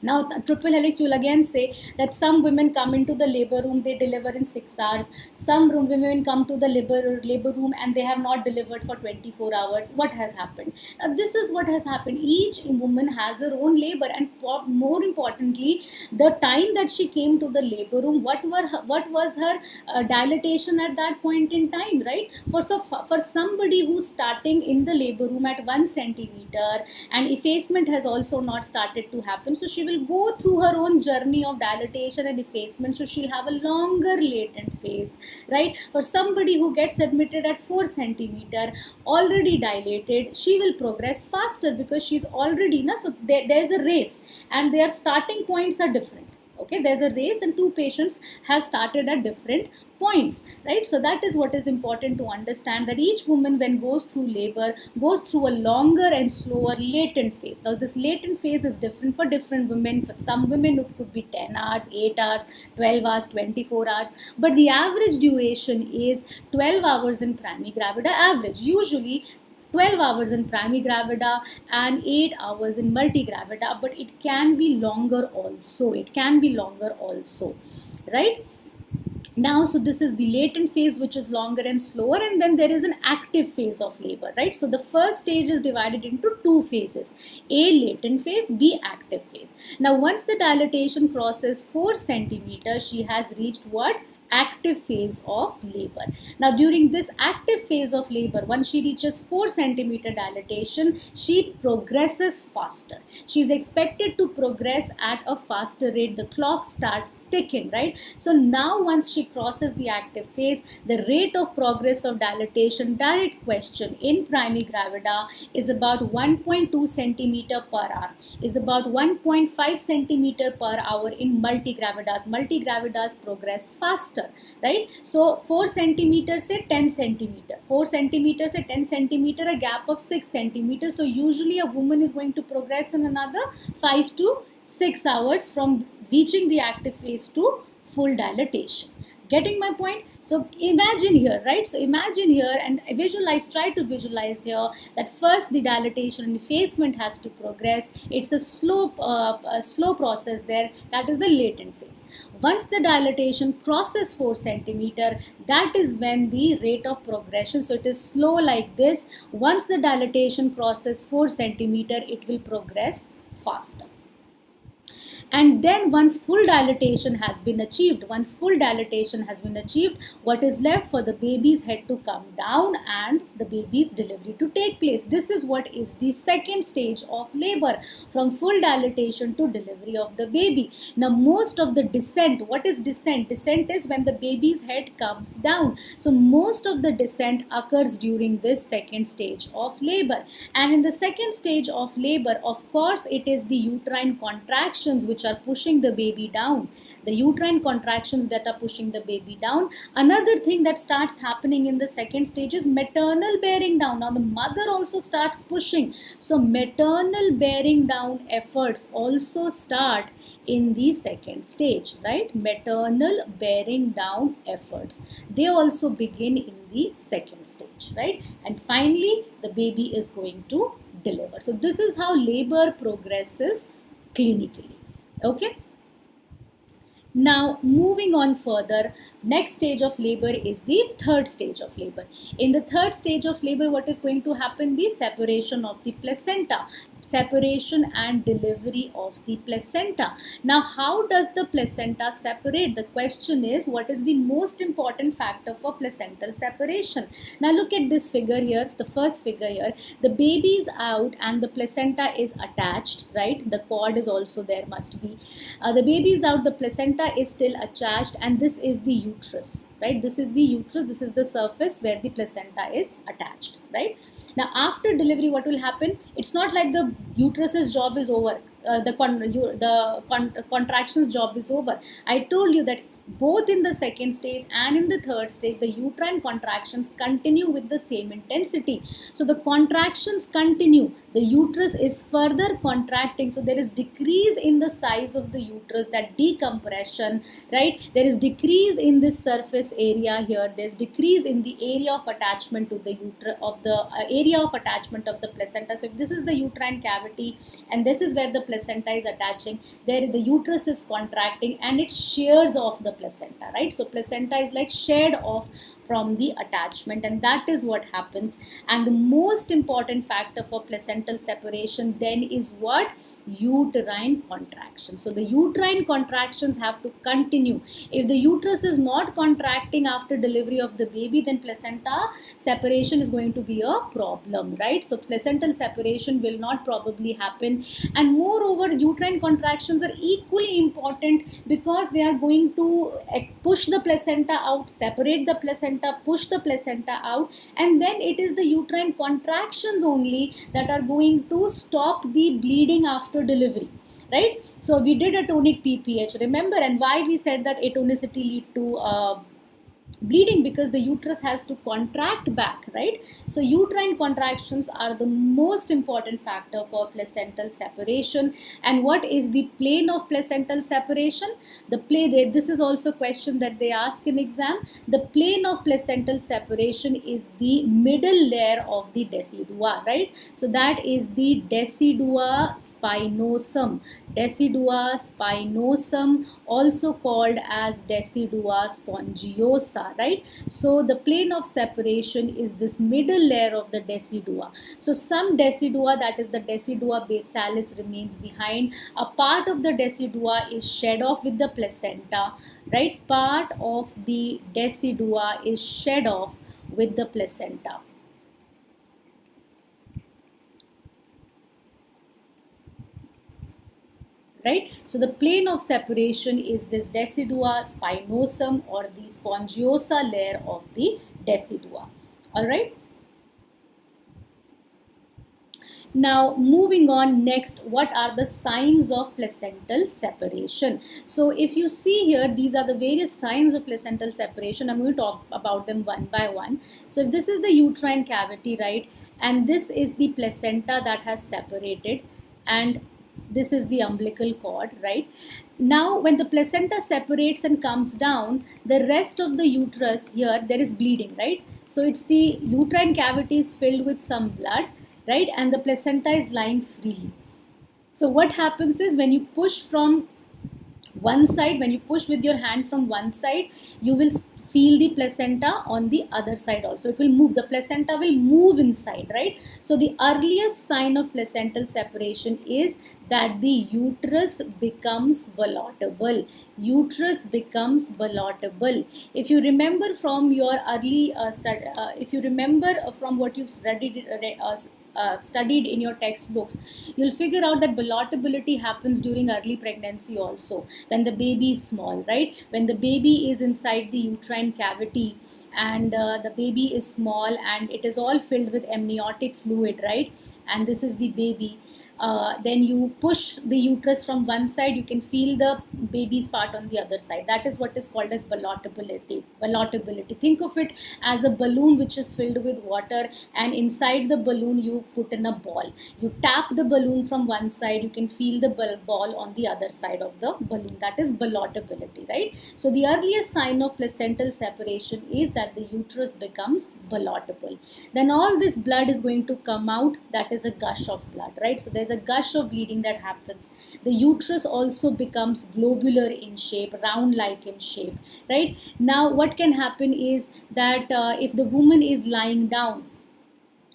now, Triple Helix will again say that some women come into the labor room, they deliver in 6 hours. Some women come to the labor room and they have not delivered for 24 hours. What has happened? Now, this is what has happened. Each woman has her own labor, and more importantly, the time that she came to the labor room, what was her dilatation at that point in time, right? For somebody who's starting in the labor room at 1 centimeter and effacement has also not started to happen, so she will go through her own journey of dilatation and effacement, so she'll have a longer latent phase, right? For somebody who gets admitted at 4 centimeter already dilated, she will progress faster because she's already so there's a race and their starting points are different. Okay, there's a race and two patients have started at different points, right? So that is what is important to understand, that each woman when goes through labor goes through a longer and slower latent phase. Now this latent phase is different for different women. For some women it could be 10 hours, 8 hours, 12 hours, 24 hours, but the average duration is 12 hours in primigravida average, usually 12 hours in primigravida and 8 hours in multigravida, but it can be longer also. It can be longer also, right? Now, so this is the latent phase, which is longer and slower, and then there is an active phase of labor, right? So the first stage is divided into two phases, A, latent phase, B, active phase. Now, once the dilatation crosses 4 centimeters, she has reached what? Active phase of labor. Now during this active phase of labor, once she reaches 4 centimeter dilatation, she progresses faster. She is expected to progress at a faster rate. The clock starts ticking, right? So now once she crosses the active phase, the rate of progress of dilatation, direct question, in primigravida is about 1.2 centimeter per hour, is about 1.5 centimeter per hour in multigravidas. Multigravidas progress faster. faster, right? So 4 centimeters say 10 centimeter, 4 centimeters say 10 centimeter, a gap of 6 centimeters. So usually a woman is going to progress in another 5 to 6 hours from reaching the active phase to full dilatation. Getting my point? So imagine here, right? So imagine here and visualize, try to visualize here that first the dilatation and effacement has to progress. It's a slow process there. That is the latent phase. Once the dilatation crosses 4 centimeter, that is when the rate of progression, so it is slow like this. Once the dilatation crosses 4 centimeter, it will progress faster. And then once full dilatation has been achieved, what is left for the baby's head to come down and the baby's delivery to take place. This is what is the second stage of labor, from full dilatation to delivery of the baby. Now most of the descent, what is descent? Descent is when the baby's head comes down. So most of the descent occurs during this second stage of labor. And in the second stage of labor, of course, it is the uterine contractions which are pushing the baby down. The uterine contractions that are pushing the baby down. Another thing that starts happening in the second stage is maternal bearing down. Now the mother also starts pushing. So maternal bearing down efforts also start in the second stage, right? Maternal bearing down efforts, they also begin in the second stage, right? And finally the baby is going to deliver. So this is how labor progresses clinically. Okay. Now moving on further, next stage of labor is the third stage of labor. In the third stage of labor, what is going to happen? The separation of the placenta. Separation and delivery of the placenta. Now how does the placenta separate? The question is, what is the most important factor for placental separation? Now look at this figure here, the first figure here. The baby is out and the placenta is attached, right? The cord is also there, must be. The baby is out, the placenta is still attached, and this is the uterus, right? This is the uterus, this is the surface where the placenta is attached, right? Now after delivery, what will happen? It's not like the uterus's job is over, the contractions job is over. I told you that both in the second stage and in the third stage, the uterine contractions continue with the same intensity. So the contractions continue, the uterus is further contracting, so there is decrease in the size of the uterus, that decompression, right? There is decrease in this surface area here, there's decrease in the area of attachment to the uterus, of the area of attachment of the placenta. So if this is the uterine cavity and this is where the placenta is attaching, there the uterus is contracting and it shears off the placenta, right? So placenta is like sheared off from the attachment, and that is what happens. And the most important factor for placental separation then is what? Uterine contraction. So the uterine contractions have to continue. If the uterus is not contracting after delivery of the baby, then placenta separation is going to be a problem, right? So placental separation will not probably happen. And moreover, uterine contractions are equally important because they are going to push the placenta out, separate the placenta, push the placenta out, and then it is the uterine contractions only that are going to stop the bleeding after delivery, right? So we did atonic PPH, remember, and why we said that atonicity lead to bleeding? Because the uterus has to contract back, right? So uterine contractions are the most important factor for placental separation. And what is the plane of placental separation? The plane, this is also a question that they ask in exam. The plane of placental separation is the middle layer of the decidua, right? So that is the decidua spinosum. Decidua spinosum, also called as decidua spongiosa, right? So the plane of separation is this middle layer of the decidua. So some decidua, that is the decidua basalis, remains behind. A part of the decidua is shed off with the placenta, right? Part of the decidua is shed off with the placenta. Right? So the plane of separation is this decidua spinosum or the spongiosa layer of the decidua. All right. Now, moving on next, what are the signs of placental separation? So, if you see here, these are the various signs of placental separation. I'm going to talk about them one by one. So, if this is the uterine cavity, right, and this is the placenta that has separated, and this is the umbilical cord, right? Now, when the placenta separates and comes down, the rest of the uterus here, there is bleeding, right? So, it's the uterine cavity is filled with some blood, right? And the placenta is lying freely. So what happens is when you push from one side, when you push with your hand from one side, you will feel the placenta on the other side also. It will move, the placenta will move inside, right? So the earliest sign of placental separation is that the uterus becomes volatile. Uterus becomes volatile. If you remember from your early study, if you remember from what you've studied in your textbooks, you'll figure out that volatility happens during early pregnancy also, when the baby is small, right? When the baby is inside the uterine cavity, and the baby is small and it is all filled with amniotic fluid, right? And this is the baby. Then you push the uterus from one side, you can feel the baby's part on the other side. That is what is called as volatility. Think of it as a balloon which is filled with water, and inside the balloon you put in a ball. You tap the balloon from one side, you can feel the ball on the other side of the balloon. That is volatility, right? So the earliest sign of placental separation is that the uterus becomes volatile. Then all this blood is going to come out. That is a gush of blood, right? So there's a gush of bleeding that happens. The uterus also becomes globular in shape, round like in shape, right? Now what can happen is that if the woman is lying down,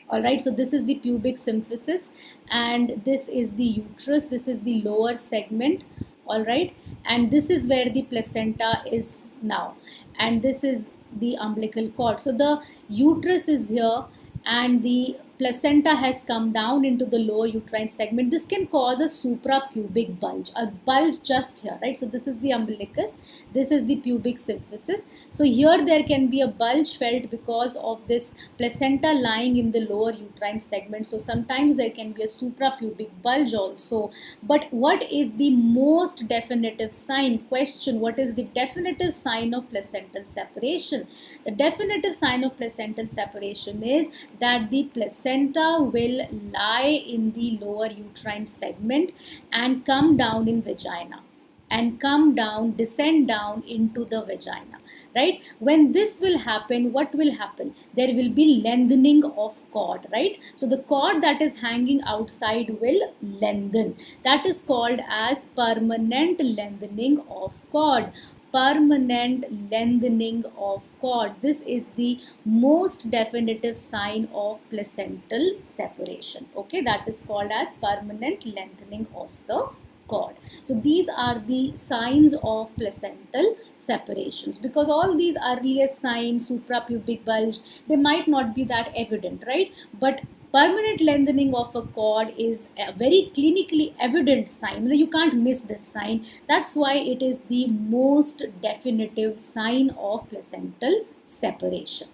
all right, so this is the pubic symphysis and this is the uterus, this is the lower segment, all right, and this is where the placenta is now, and this is the umbilical cord. So the uterus is here and the placenta has come down into the lower uterine segment. This can cause a suprapubic bulge, a bulge just here, right? So this is the umbilicus, this is the pubic symphysis. So here there can be a bulge felt because of this placenta lying in the lower uterine segment. So sometimes there can be a suprapubic bulge also. But what is the most definitive sign? Question: what is the definitive sign of placental separation? The definitive sign of placental separation is that the placenta will lie in the lower uterine segment and come down in vagina, and come down, descend down into the vagina, right? When this will happen, what will happen? There will be lengthening of cord, right? So the cord that is hanging outside will lengthen. That is called as permanent lengthening of cord. Permanent lengthening of cord. This is the most definitive sign of placental separation. Okay, that is called as permanent lengthening of the cord. So these are the signs of placental separations, because all these earliest signs, suprapubic bulge, they might not be that evident, right? But permanent lengthening of a cord is a very clinically evident sign. You can't miss this sign. That's why it is the most definitive sign of placental separation.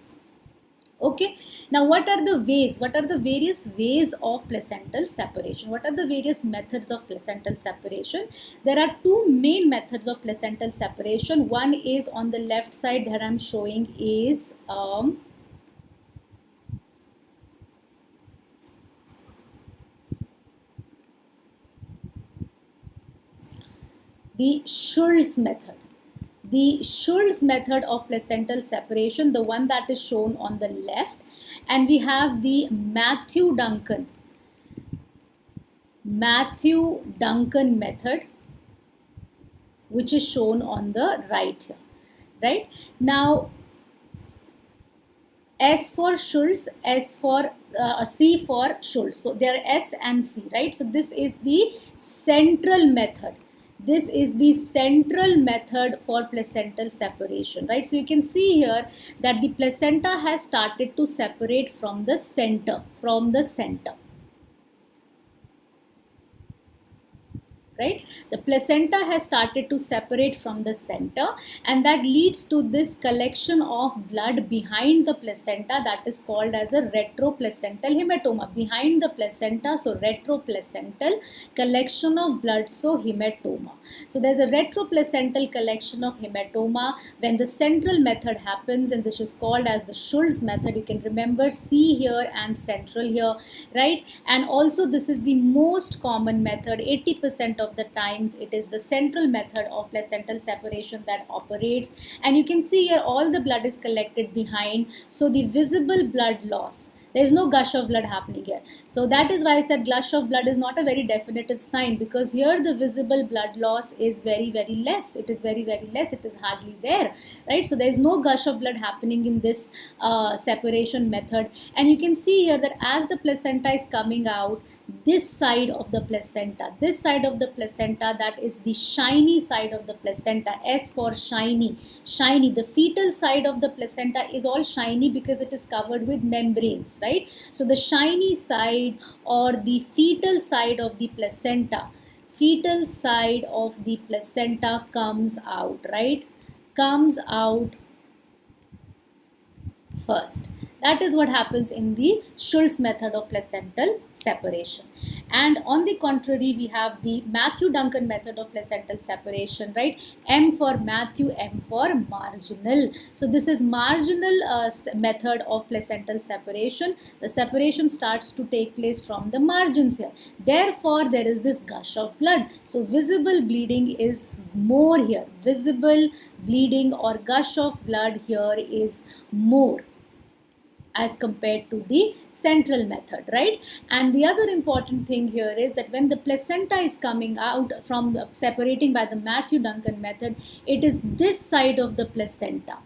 Okay, now what are the ways? What are the various ways of placental separation? What are the various methods of placental separation? There are two main methods of placental separation. One is on the left side that I'm showing is the Schulz method. The Schulz method of placental separation, the one that is shown on the left, and we have the Matthew Duncan method, which is shown on the right here, right? Now, S for Schulz, C for Schulz. So there are S and C, right? So this is the central method. This is the central method for placental separation, right? So you can see here that the placenta has started to separate from the center, right? The placenta has started to separate from the center, and that leads to this collection of blood behind the placenta that is called as a retroplacental hematoma. Behind the placenta, so retroplacental collection of blood, so hematoma. So there's a retroplacental collection of hematoma when the central method happens, and this is called as the Schultz method. You can remember C here and central here, right? And also this is the most common method. 80% of the times it is the central method of placental separation that operates, and you can see here all the blood is collected behind, so the visible blood loss, there is no gush of blood happening here. So that is why I said gush of blood is not a very definitive sign, because here the visible blood loss is very less. It is very less. It is hardly there, right? So there is no gush of blood happening in this separation method. And you can see here that as the placenta is coming out, this side of the placenta, that is the shiny side of the placenta, S for shiny. The fetal side of the placenta is all shiny because it is covered with membranes, right? So the shiny side or the fetal side of the placenta, comes out, right? Comes out first. That is what happens in the Schultz method of placental separation. And on the contrary, we have the Matthew-Duncan method of placental separation, right? M for Matthew, M for marginal. So this is marginal method of placental separation. The separation starts to take place from the margins here. Therefore, there is this gush of blood. So visible bleeding is more here. Visible bleeding or gush of blood here is more as compared to the central method, right? And the other important thing here is that when the placenta is coming out from separating by the Matthew-Duncan method, it is this side of the placenta.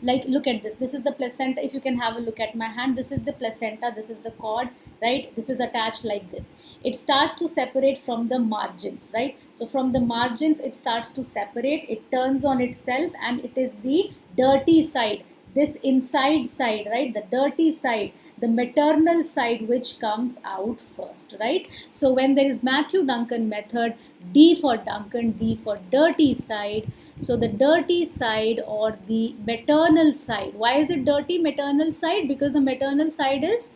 Like look at this. This is the placenta. If you can have a look at my hand, this is the placenta, this is the cord, right? This is attached like this. It starts to separate from the margins, right? So from the margins, it starts to separate. It turns on itself, and it is the dirty side. This inside side, right, the dirty side, the maternal side, which comes out first, right? So when there is Matthew-Duncan method, D for Duncan, D for dirty side. So the dirty side or the maternal side. Why is it dirty maternal side? Because the maternal side is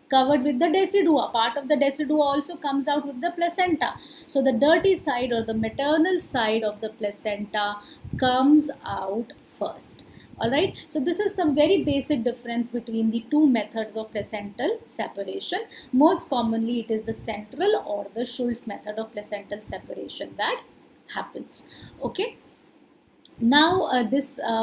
covered with the decidua. Part of the decidua also comes out with the placenta. So the dirty side or the maternal side of the placenta comes out first. Alright, so this is some very basic difference between the two methods of placental separation. Most commonly it is the central or the Schultz method of placental separation that happens. Okay. Now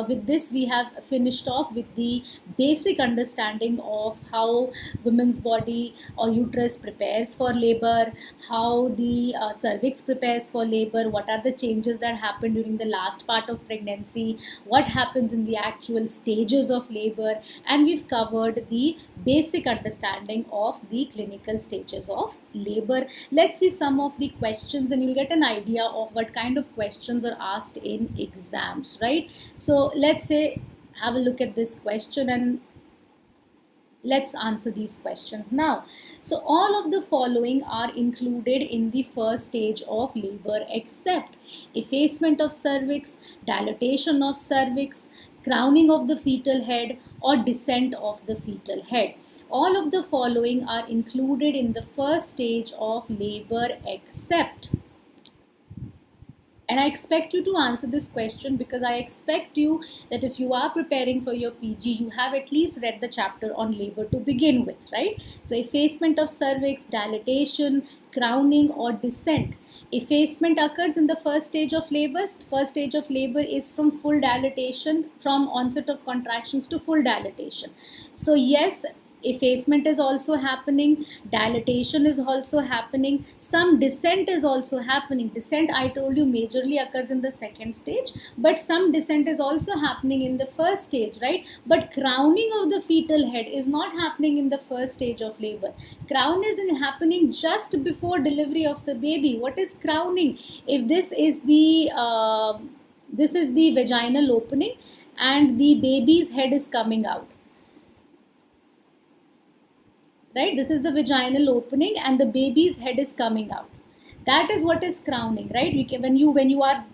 with this we have finished off with the basic understanding of how women's body or uterus prepares for labor, how the cervix prepares for labor, what are the changes that happen during the last part of pregnancy, what happens in the actual stages of labor, and we've covered the basic understanding of the clinical stages of labor. Let's see some of the questions, and you'll get an idea of what kind of questions are asked in exams, right? So let's say have a look at this question and let's answer these questions now. So all of the following are included in the first stage of labor except effacement of cervix, dilatation of cervix, crowning of the fetal head, or descent of the fetal head. All of the following are included in the first stage of labor except. And I expect you to answer this question because I expect you that if you are preparing for your PG, you have at least read the chapter on labor to begin with, right? So effacement of cervix, dilatation, crowning, or descent. Effacement occurs in the first stage of labor. First stage of labor is from full dilatation, from onset of contractions to full dilatation. So yes, effacement is also happening, dilatation is also happening, some descent is also happening. Descent, I told you, majorly occurs in the second stage, but some descent is also happening in the first stage, right? But crowning of the fetal head is not happening in the first stage of labor. Crown is happening just before delivery of the baby. What is crowning? If this is the vaginal opening and the baby's head is coming out, right? This is the vaginal opening and the baby's head is coming out. That is what is crowning, right? When you are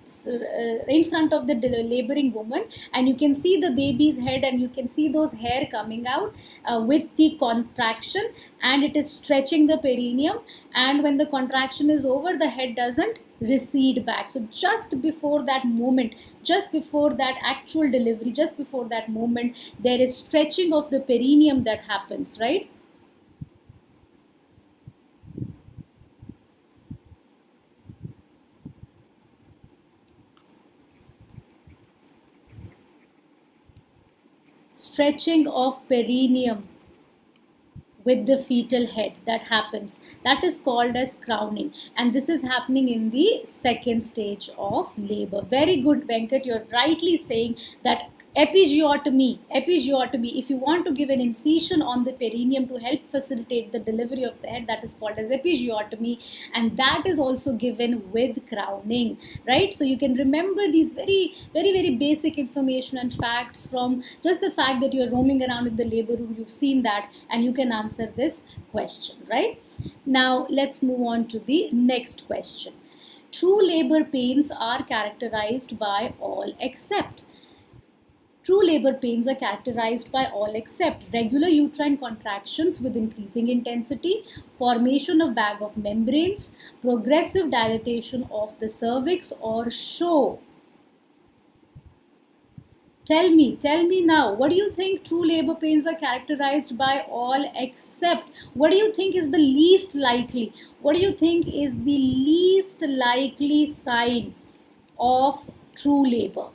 in front of the laboring woman and you can see the baby's head and you can see those hair coming out with the contraction, and it is stretching the perineum, and when the contraction is over, the head doesn't recede back. So just before that moment, just before that actual delivery, just before that moment, there is stretching of the perineum that happens, right? Stretching of perineum with the fetal head, that happens, that is called as crowning, and this is happening in the second stage of labor. Very good, Venkat, you're rightly saying that episiotomy, if you want to give an incision on the perineum to help facilitate the delivery of the head, that is called as episiotomy, and that is also given with crowning, right? So you can remember these very basic information and facts from just the fact that you're roaming around in the labor room. You've seen that and you can answer this question, right? Now let's move on to the next question. True labor pains are characterized by all except. True labor pains are characterized by all except regular uterine contractions with increasing intensity, formation of bag of membranes, progressive dilatation of the cervix, or show. Tell me now, what do you think true labor pains are characterized by all except? What do you think is the least likely? What do you think is the least likely sign of true labor?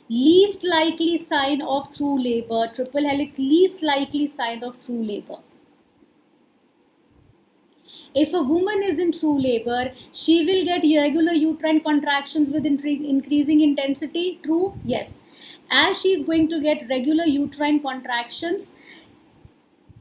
Least likely sign of true labor, triple helix, least likely sign of true labor. If a woman is in true labor, she will get irregular uterine contractions with increasing intensity. True? Yes. As she is going to get regular uterine contractions,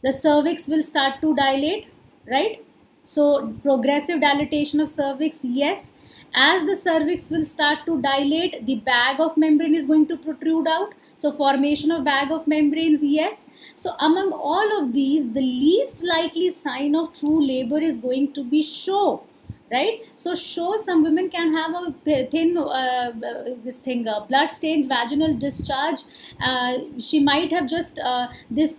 the cervix will start to dilate, right? So progressive dilatation of cervix, yes. As the cervix will start to dilate, the bag of membrane is going to protrude out. So formation of bag of membranes, yes. So among all of these, the least likely sign of true labor is going to be show, right? So show, some women can have a thin blood stained vaginal discharge. She might have just this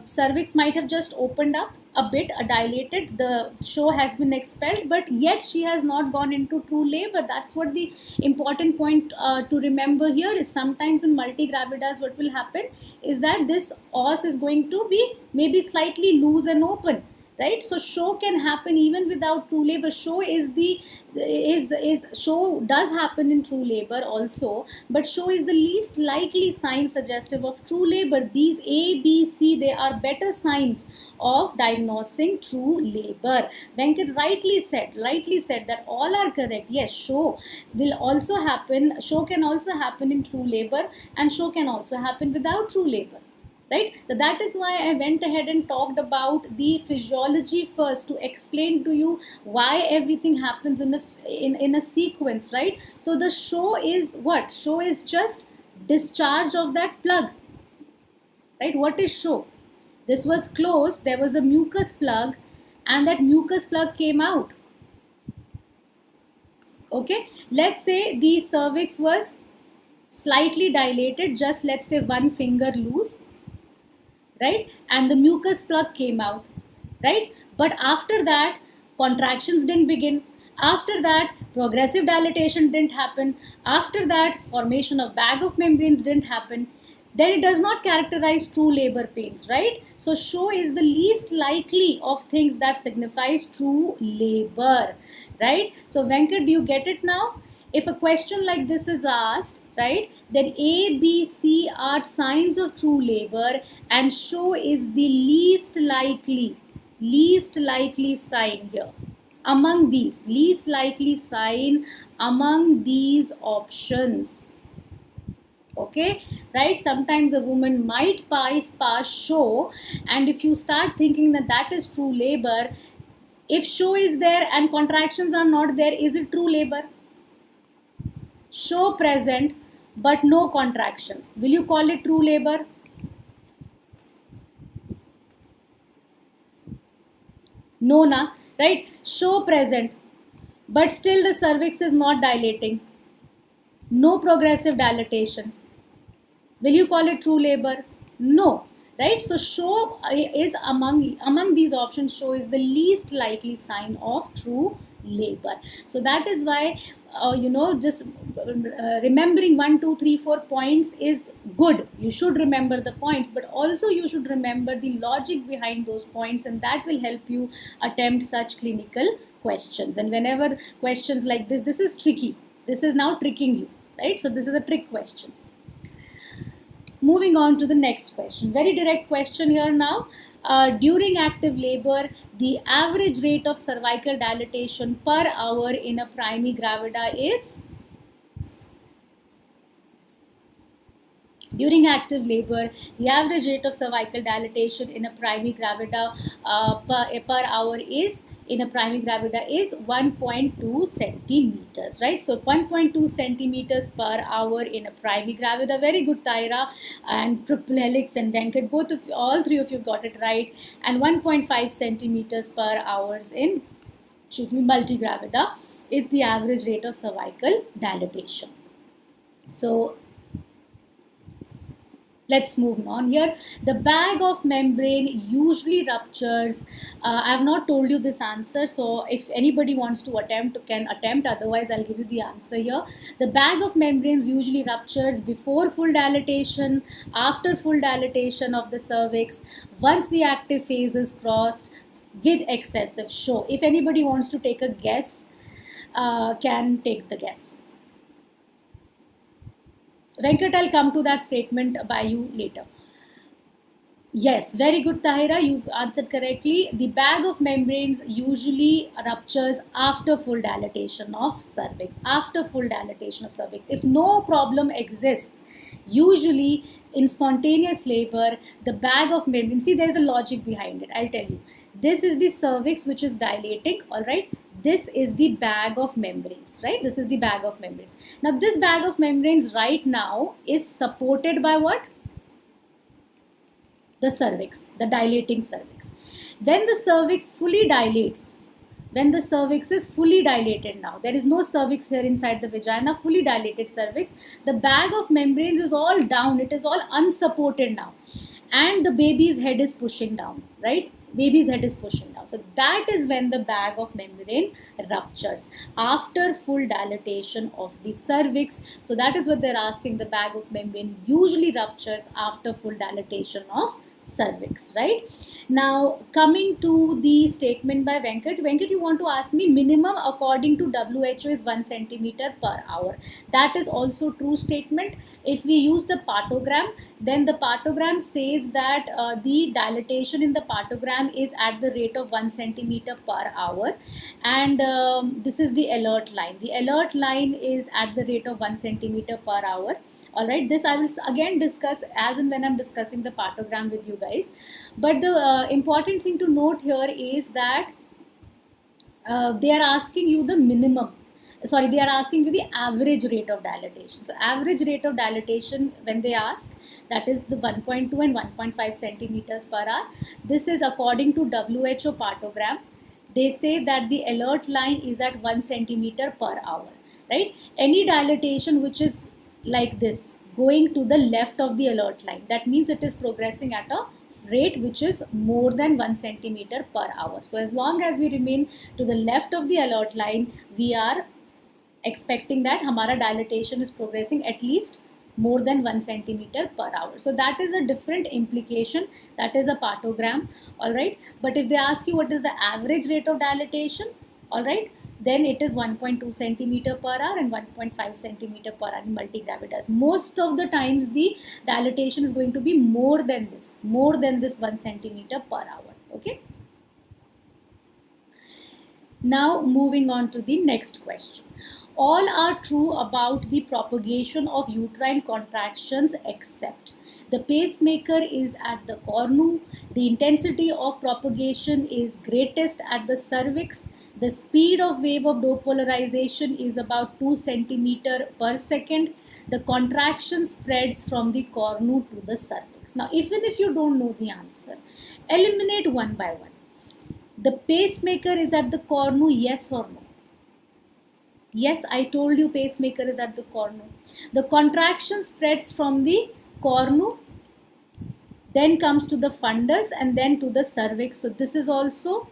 cervix might have just opened up a bit, dilated, the show has been expelled, but yet she has not gone into true labor. That's what the important point to remember here is. Sometimes in multigravidas what will happen is that this os is going to be maybe slightly loose and open, right? So show can happen even without true labor. Show show does happen in true labor also, but show is the least likely sign suggestive of true labor. These A, B, C, they are better signs of diagnosing true labor. Venkat rightly said that all are correct. Yes, show will also happen. Show can also happen in true labor, and show can also happen without true labor, right? So that is why I went ahead and talked about the physiology first to explain to you why everything happens in a sequence, right? So the show is what? Show is just discharge of that plug, right? What is show? This was closed, there was a mucus plug, and that mucus plug came out. Okay, let's say the cervix was slightly dilated, just let's say one finger loose, right? And the mucus plug came out, right? But after that, contractions didn't begin. After that, progressive dilatation didn't happen. After that, formation of bag of membranes didn't happen. Then it does not characterize true labor pains, right? So show is the least likely of things that signifies true labor, right? So Venkat, do you get it now? If a question like this is asked, right, then A, B, C are signs of true labor, and show is the least likely sign here. Among these, least likely sign among these options. Okay, right? Sometimes a woman might pass show, and if you start thinking that that is true labor, if show is there and contractions are not there, is it true labor? Show present but no contractions, will you call it true labor? No na, right? Show present, but still the cervix is not dilating, no progressive dilatation. Will you call it true labor? No, right? So show is among these options, show is the least likely sign of true labor. So that is why just remembering 1 2 3 4 points is good. You should remember the points, but also you should remember the logic behind those points, and that will help you attempt such clinical questions. And whenever questions like this is tricky, this is now tricking you, right? So this is a trick question. Moving on to the next question, very direct question here now. During active labor, the average rate of cervical dilatation per hour in a primi gravida is? During active labor, the average rate of cervical dilatation in a primi gravida per hour is, in a primi gravida, is 1.2 centimeters, right? So 1.2 centimeters per hour in a primi gravida. Very good, Taira and Triple Helix and Venkat, all three of you got it right. And 1.5 centimeters per hours in, multigravida is the average rate of cervical dilatation. So let's move on here. The bag of membrane usually ruptures. I have not told you this answer, so if anybody wants to attempt, can attempt. Otherwise, I'll give you the answer here. The bag of membranes usually ruptures before full dilatation, after full dilatation of the cervix, once the active phase is crossed, with excessive show. If anybody wants to take a guess, can take the guess. Venkat, I'll come to that statement by you later. Yes, very good, Tahira. You've answered correctly. The bag of membranes usually ruptures after full dilatation of cervix. After full dilatation of cervix. If no problem exists, usually in spontaneous labor, the bag of membranes, see, there's a logic behind it. I'll tell you. This is the cervix which is dilating, all right? This is the bag of membranes, right? This is the bag of membranes. Now, this bag of membranes right now is supported by what? The cervix, the dilating cervix. When the cervix fully dilates, when the cervix is fully dilated now, there is no cervix here inside the vagina, fully dilated cervix, the bag of membranes is all down, it is all unsupported now. And the baby's head is pushing down, right? Baby's head is pushing down. So that is when the bag of membrane ruptures, after full dilatation of the cervix. So that is what they're asking. The bag of membrane usually ruptures after full dilatation of cervix, right? Now, coming to the statement by Venkat. Venkat, you want to ask me minimum according to WHO is 1 centimeter per hour. That is also true statement. If we use the partogram, then the partogram says that the dilatation in the partogram is at the rate of 1 centimeter per hour, and this is the alert line. The alert line is at the rate of 1 centimeter per hour. All right, this I will again discuss as and when I'm discussing the partogram with you guys. But the important thing to note here is that they are asking you the minimum. Sorry, they are asking you the average rate of dilatation. So average rate of dilatation, when they ask, that is the 1.2 and 1.5 centimeters per hour. This is according to WHO partogram. They say that the alert line is at 1 centimeter per hour, right? Any dilatation which is like this, going to the left of the alert line, that means it is progressing at a rate which is more than 1 centimeter per hour. So as long as we remain to the left of the alert line, we are expecting that hamara dilatation is progressing at least more than 1 centimeter per hour. So that is a different implication. That is a partogram, all right? But if they ask you what is the average rate of dilatation, all right, then it is 1.2 centimeter per hour and 1.5 centimeter per hour in multigravidas. Most of the times the dilatation is going to be more than this 1 centimeter per hour, okay? Now moving on to the next question. All are true about the propagation of uterine contractions except the pacemaker is at the cornu, the intensity of propagation is greatest at the cervix, the speed of wave of dopolarization is about 2 centimeter per second, the contraction spreads from the cornu to the cervix. Now, even if you don't know the answer, eliminate one by one. The pacemaker is at the cornu, yes or no? Yes, I told you pacemaker is at the cornu. The contraction spreads from the cornu, then comes to the fundus, and then to the cervix. So this is also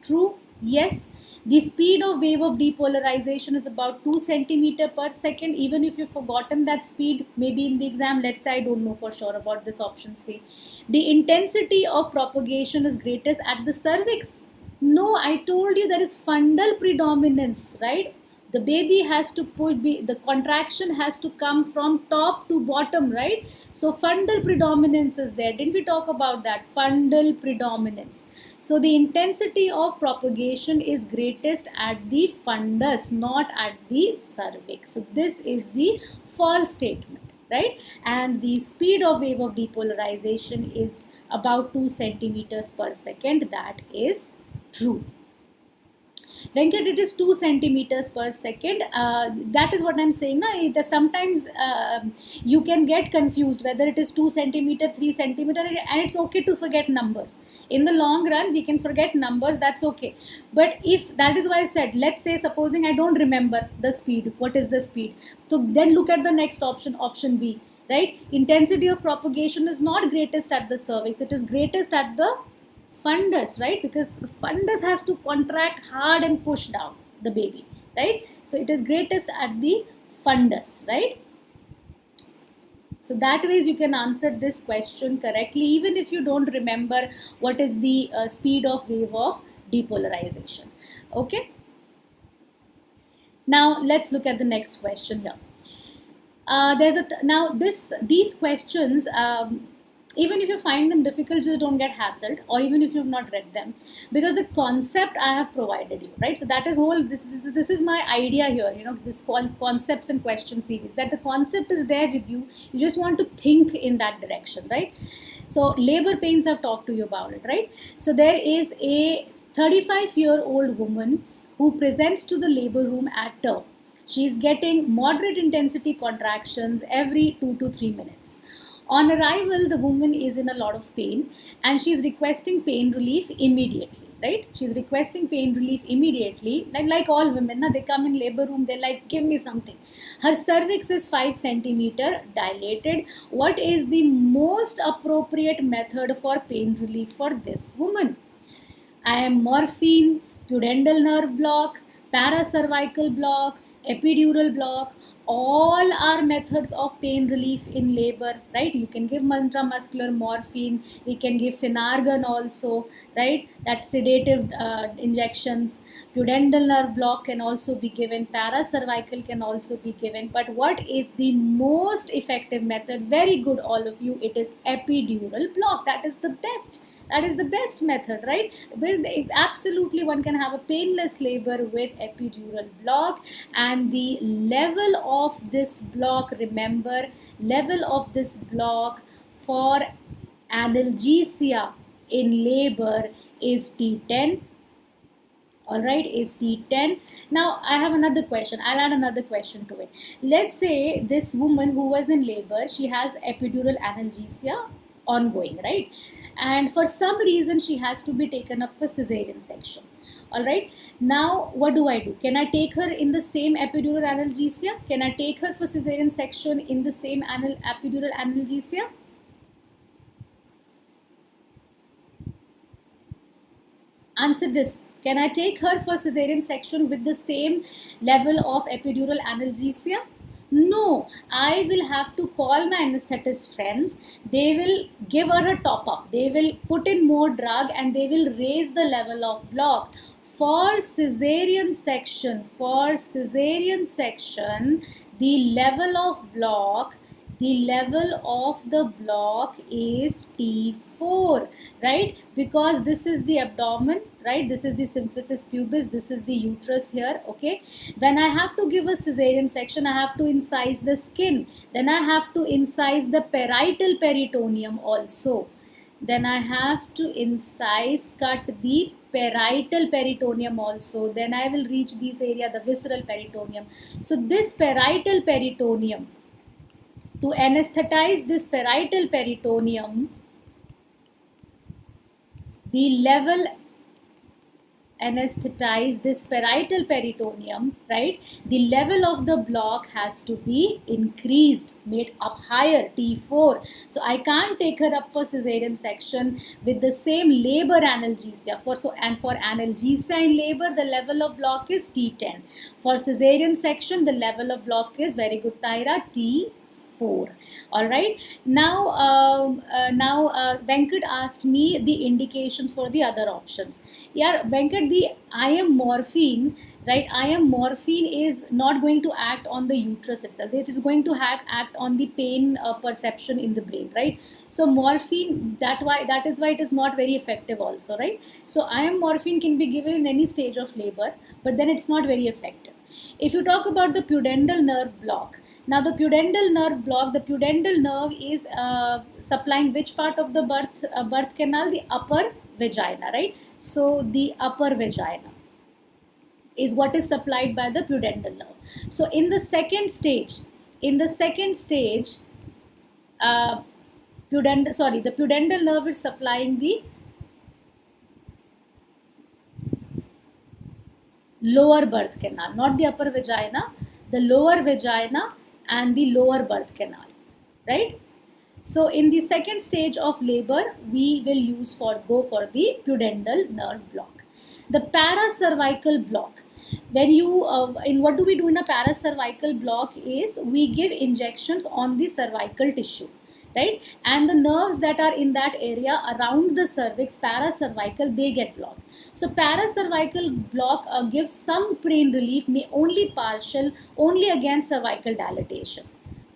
true. Yes. The speed of wave of depolarization is about 2 centimeter per second. Even if you've forgotten that speed, maybe in the exam, let's say I don't know for sure about this option C. The intensity of propagation is greatest at the cervix. No, I told you there is fundal predominance, right? The baby has to put, the contraction has to come from top to bottom, right? So fundal predominance is there. Didn't we talk about that? Fundal predominance. So the intensity of propagation is greatest at the fundus, not at the cervix. So this is the false statement, right? And the speed of wave of depolarization is about 2 centimeters per second. That is true. Venkat, it is 2 centimeters per second. That is what I'm saying. Sometimes you can get confused whether it is 2 centimeter, 3 centimeter, and it's okay to forget numbers. In the long run, we can forget numbers. That's okay. But if that is why I said, let's say, supposing I don't remember the speed. What is the speed? So then look at the next option, option B. Right? Intensity of propagation is not greatest at the cervix. It is greatest at the fundus, right? Because the fundus has to contract hard and push down the baby, right? So it is greatest at the fundus, right? So that ways you can answer this question correctly, even if you don't remember what is the speed of wave of depolarization. Okay. Now let's look at the next question here. These questions, even if you find them difficult, just don't get hassled, or even if you've not read them, because the concept I have provided you, right? So that is this is my idea here, this concepts and question series, that the concept is there with you. You just want to think in that direction, right? So labor pains, I've talked to you about it, right? So there is a 35-year-old woman who presents to the labor room at term. She is getting moderate intensity contractions every 2 to 3 minutes. On arrival, the woman is in a lot of pain and she is requesting pain relief immediately, right? She is requesting pain relief immediately. Like all women, they come in labor room, they're like, give me something. Her cervix is 5 centimeter dilated. What is the most appropriate method for pain relief for this woman? I am morphine, pudendal nerve block, paracervical block, epidural block, all are methods of pain relief in labor, right? You can give intramuscular morphine, we can give Phenargan also, right? That sedative injections. Pudendal nerve block can also be given, paracervical can also be given, but what is the most effective method? Very good, all of you, it is epidural block. That is the best. That is the best method, right? Absolutely, one can have a painless labor with epidural block, and the level of this block, remember, level of this block for analgesia in labor is T10. All right, is T10. Now I have another question. I'll add another question to it. Let's say this woman who was in labor, she has epidural analgesia ongoing, right? And for some reason she has to be taken up for cesarean section. All right, now what do? Can I take her in the same epidural analgesia? Can I take her for cesarean section in the same epidural analgesia? Answer this. Can I take her for cesarean section with the same level of epidural analgesia? No, I will have to call my anesthetist friends. They will give her a top up. They will put in more drug and they will raise the level of block. For cesarean section, the level of the block is T4, right? Because this is the abdomen, right? This is the symphysis pubis, this is the uterus here, okay? When I have to give a cesarean section, I have to incise the skin. Then I have to incise the parietal peritoneum also. Then I have to cut the parietal peritoneum also. Then I will reach this area, the visceral peritoneum. So this parietal peritoneum, to anesthetize this parietal peritoneum, the level anesthetize this parietal peritoneum, right, the level of the block has to be increased, made up higher, T4. So I can't take her up for cesarean section with the same labor analgesia. For analgesia in labor, the level of block is T10. For cesarean section, the level of block is, very good Tyra, T4. All right. Now Venkat asked me the indications for the other options. Yeah, Venkat, the IM morphine, right? IM morphine is not going to act on the uterus itself. It is going to act on the pain perception in the brain, right? So morphine, that is why it is not very effective also, right? So IM morphine can be given in any stage of labor, but then it's not very effective. If you talk about the pudendal nerve block, now the pudendal nerve block, the pudendal nerve is supplying which part of the birth canal? The upper vagina, right? So the upper vagina is what is supplied by the pudendal nerve. So in the second stage, the pudendal nerve is supplying the lower birth canal, not the upper vagina, the lower vagina and the lower birth canal, right? So in the second stage of labor, we will go for the pudendal nerve block. The paracervical block. When you, in what do we do in a paracervical block is we give injections on the cervical tissue, right? And the nerves that are in that area around the cervix, paracervical, they get blocked. So paracervical block gives some pain relief, may only partial, only against cervical dilatation.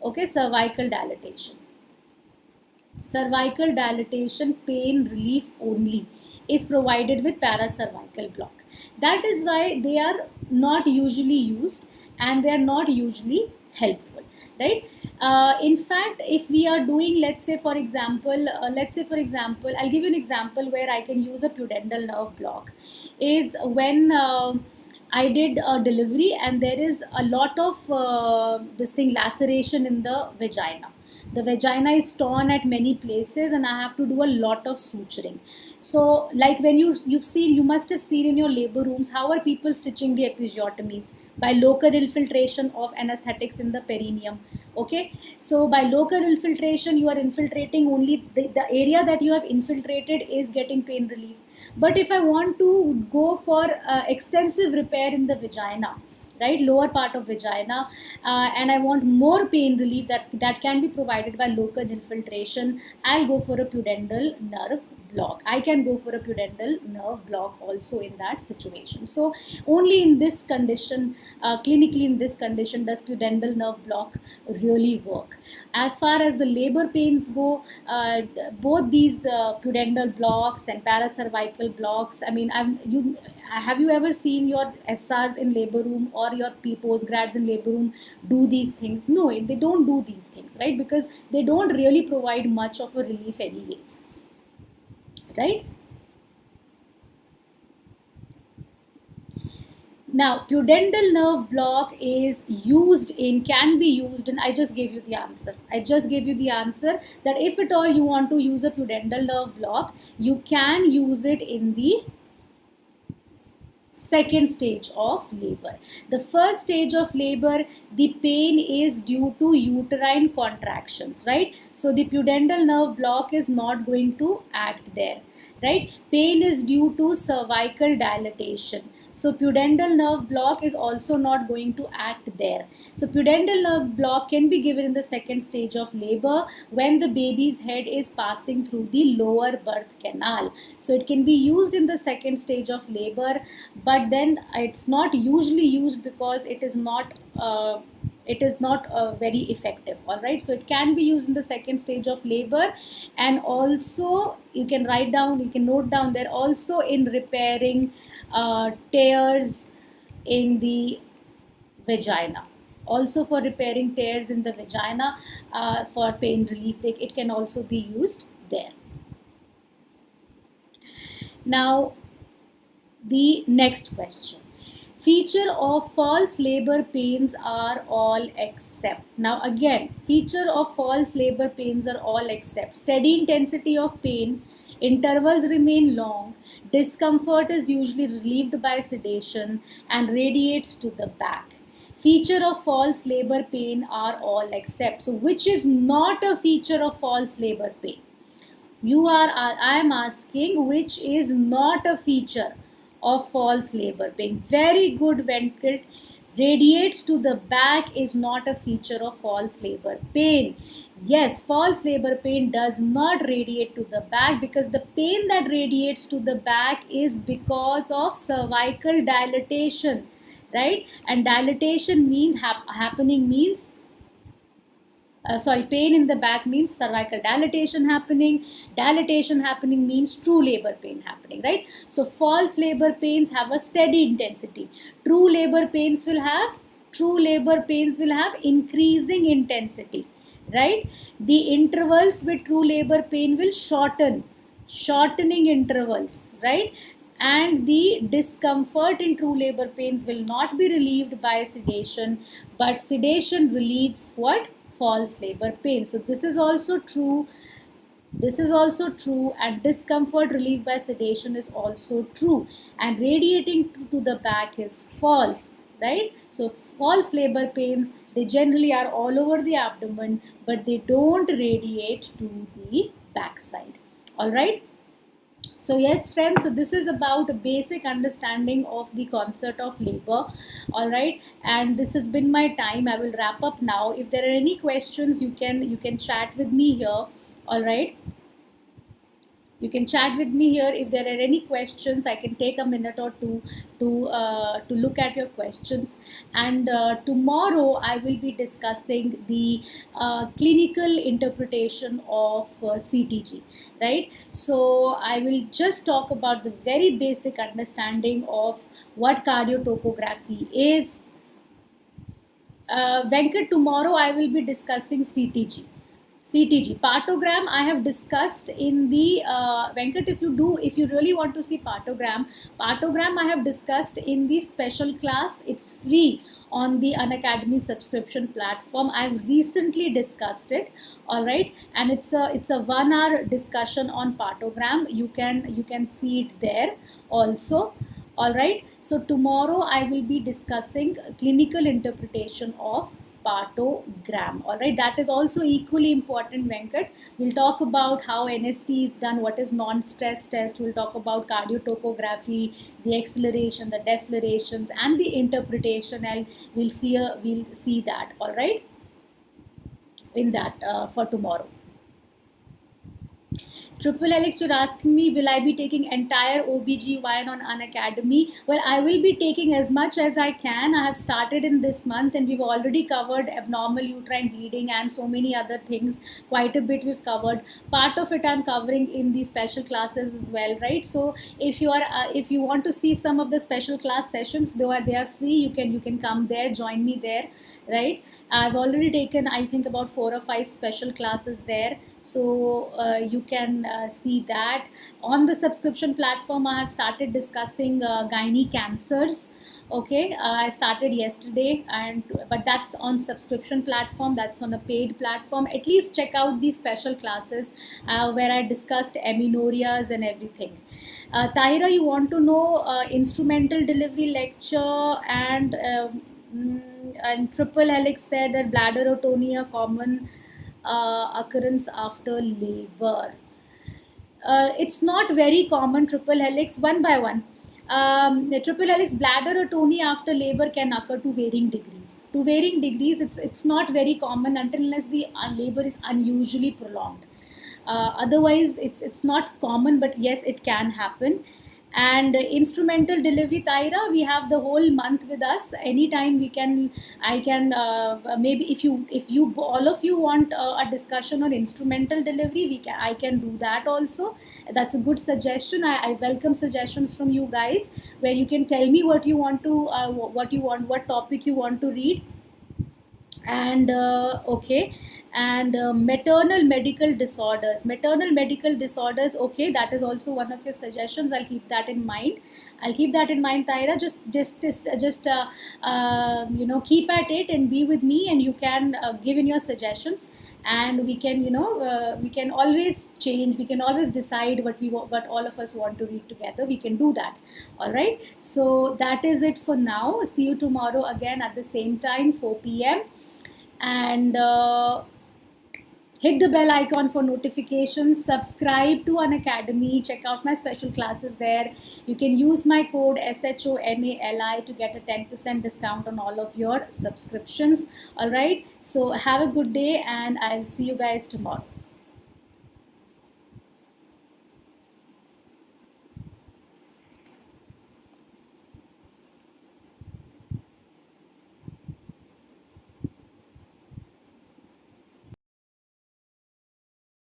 Okay, cervical dilatation pain relief only is provided with paracervical block. That is why they are not usually used and they are not usually helpful, right? In fact, if we are doing, let's say for example, I'll give you an example where I can use a pudendal nerve block is when I did a delivery and there is a lot of laceration in the vagina. The vagina is torn at many places and I have to do a lot of suturing. So like when you must have seen in your labor rooms, how are people stitching the episiotomies? By local infiltration of anesthetics in the perineum. Okay, so by local infiltration, you are infiltrating only the area that you have infiltrated is getting pain relief. But if I want to go for extensive repair in the vagina, right, lower part of vagina, and I want more pain relief that can be provided by local infiltration, I'll go for a pudendal nerve block. I can go for a pudendal nerve block also in that situation. So only in this condition, clinically in this condition, does pudendal nerve block really work. As far as the labor pains go, both these pudendal blocks and paracervical blocks, I mean, have you ever seen your SRs in labor room or your postgrads in labor room do these things? No, they don't do these things, right? Because they don't really provide much of a relief anyways, right? Now, pudendal nerve block can be used, and I just gave you the answer. That if at all you want to use a pudendal nerve block, you can use it in the second stage of labor. The first stage of labor, the pain is due to uterine contractions, right? So the pudendal nerve block is not going to act there, right? Pain is due to cervical dilatation. So pudendal nerve block is also not going to act there. So pudendal nerve block can be given in the second stage of labor when the baby's head is passing through the lower birth canal. So it can be used in the second stage of labor, but then it's not usually used because it is not very effective. All right, so it can be used in the second stage of labor, and also you can note down there, also in repairing tears in the vagina. Also for repairing tears in the vagina, for pain relief, it can also be used there. Now, the next question. Feature of false labor pains are all except. Now again, feature of false labor pains are all except steady intensity of pain, intervals remain long, Discomfort is usually relieved by sedation and radiates to the back. Feature of false labor pain are all except. So which is not a feature of false labor pain? I am asking which is not a feature of false labor pain. Very good, Venkat. Radiates to the back is not a feature of false labor pain. Yes, false labor pain does not radiate to the back, because the pain that radiates to the back is because of cervical dilatation, right? And dilatation means happening means pain in the back means cervical dilatation happening. Dilatation happening means true labor pain happening, right? So false labor pains have a steady intensity. True labor pains will have increasing intensity, right? The intervals with true labor pain will shortening intervals, right? And the discomfort in true labor pains will not be relieved by sedation, but sedation relieves what? False labor pain. So this is also true. And discomfort relieved by sedation is also true, and radiating to the back is false, right? So false labor pains, they generally are all over the abdomen, but they don't radiate to the backside. All right. So yes, friends, so this is about a basic understanding of the concept of labor. All right, and this has been my time. I will wrap up now. If there are any questions, you can chat with me here. All right, you can chat with me here. If there are any questions, I can take a minute or two to look at your questions. And tomorrow I will be discussing the clinical interpretation of CTG, right? So I will just talk about the very basic understanding of what cardiotopography is. Venkat, tomorrow I will be discussing CTG. Partogram I have discussed in the Venkat, if you really want to see partogram I have discussed in the special class. It's free on the Unacademy subscription platform. I've recently discussed it. All right, and it's a 1 hour discussion on partogram. You can see it there also. All right, so tomorrow I will be discussing clinical interpretation of partogram. All right, that is also equally important, Venkat. We'll talk about how NST is done, what is non-stress test. We'll talk about cardiotopography, the acceleration, the decelerations, and the interpretation, and we'll see that. All right, in that for tomorrow. Triple Helix, you're asking me, will I be taking entire OBGYN on Unacademy? Well, I will be taking as much as I can. I have started in this month, and we've already covered abnormal uterine bleeding and so many other things. Quite a bit we've covered. Part of it I'm covering in the special classes as well, right? So if you want to see some of the special class sessions, they are free. You can come there, join me there, right? I've already taken, I think, about 4 or 5 special classes there. So you can see that. On the subscription platform, I have started discussing gynae cancers. Okay, I started yesterday, but that's on subscription platform. That's on a paid platform. At least check out these special classes where I discussed amenorrheas and everything. Tahira, you want to know instrumental delivery lecture, and Triple Helix said that bladder atonia common occurrence after labor. It's not very common, Triple Helix, one by one. The Triple Helix bladder atonia after labor can occur to varying degrees. It's not very common unless the labor is unusually prolonged. Otherwise, it's not common, but yes, it can happen. And instrumental delivery, Taira, we have the whole month with us. Anytime I can maybe if you all of you want a discussion on instrumental delivery, I can do that also. That's a good suggestion. I welcome suggestions from you guys, where you can tell me what what topic you want to read. And okay. And maternal medical disorders, okay, that is also one of your suggestions. I'll keep that in mind, Taira. Just keep at it and be with me, and you can give in your suggestions. and we can, we can always change, we can always decide what all of us want to read together. We can do that. All right, so that is it for now. See you tomorrow again at the same time, 4 p.m. And hit the bell icon for notifications, subscribe to an academy, check out my special classes there. You can use my code SHOMALI to get a 10% discount on all of your subscriptions. All right, so have a good day, and I'll see you guys tomorrow.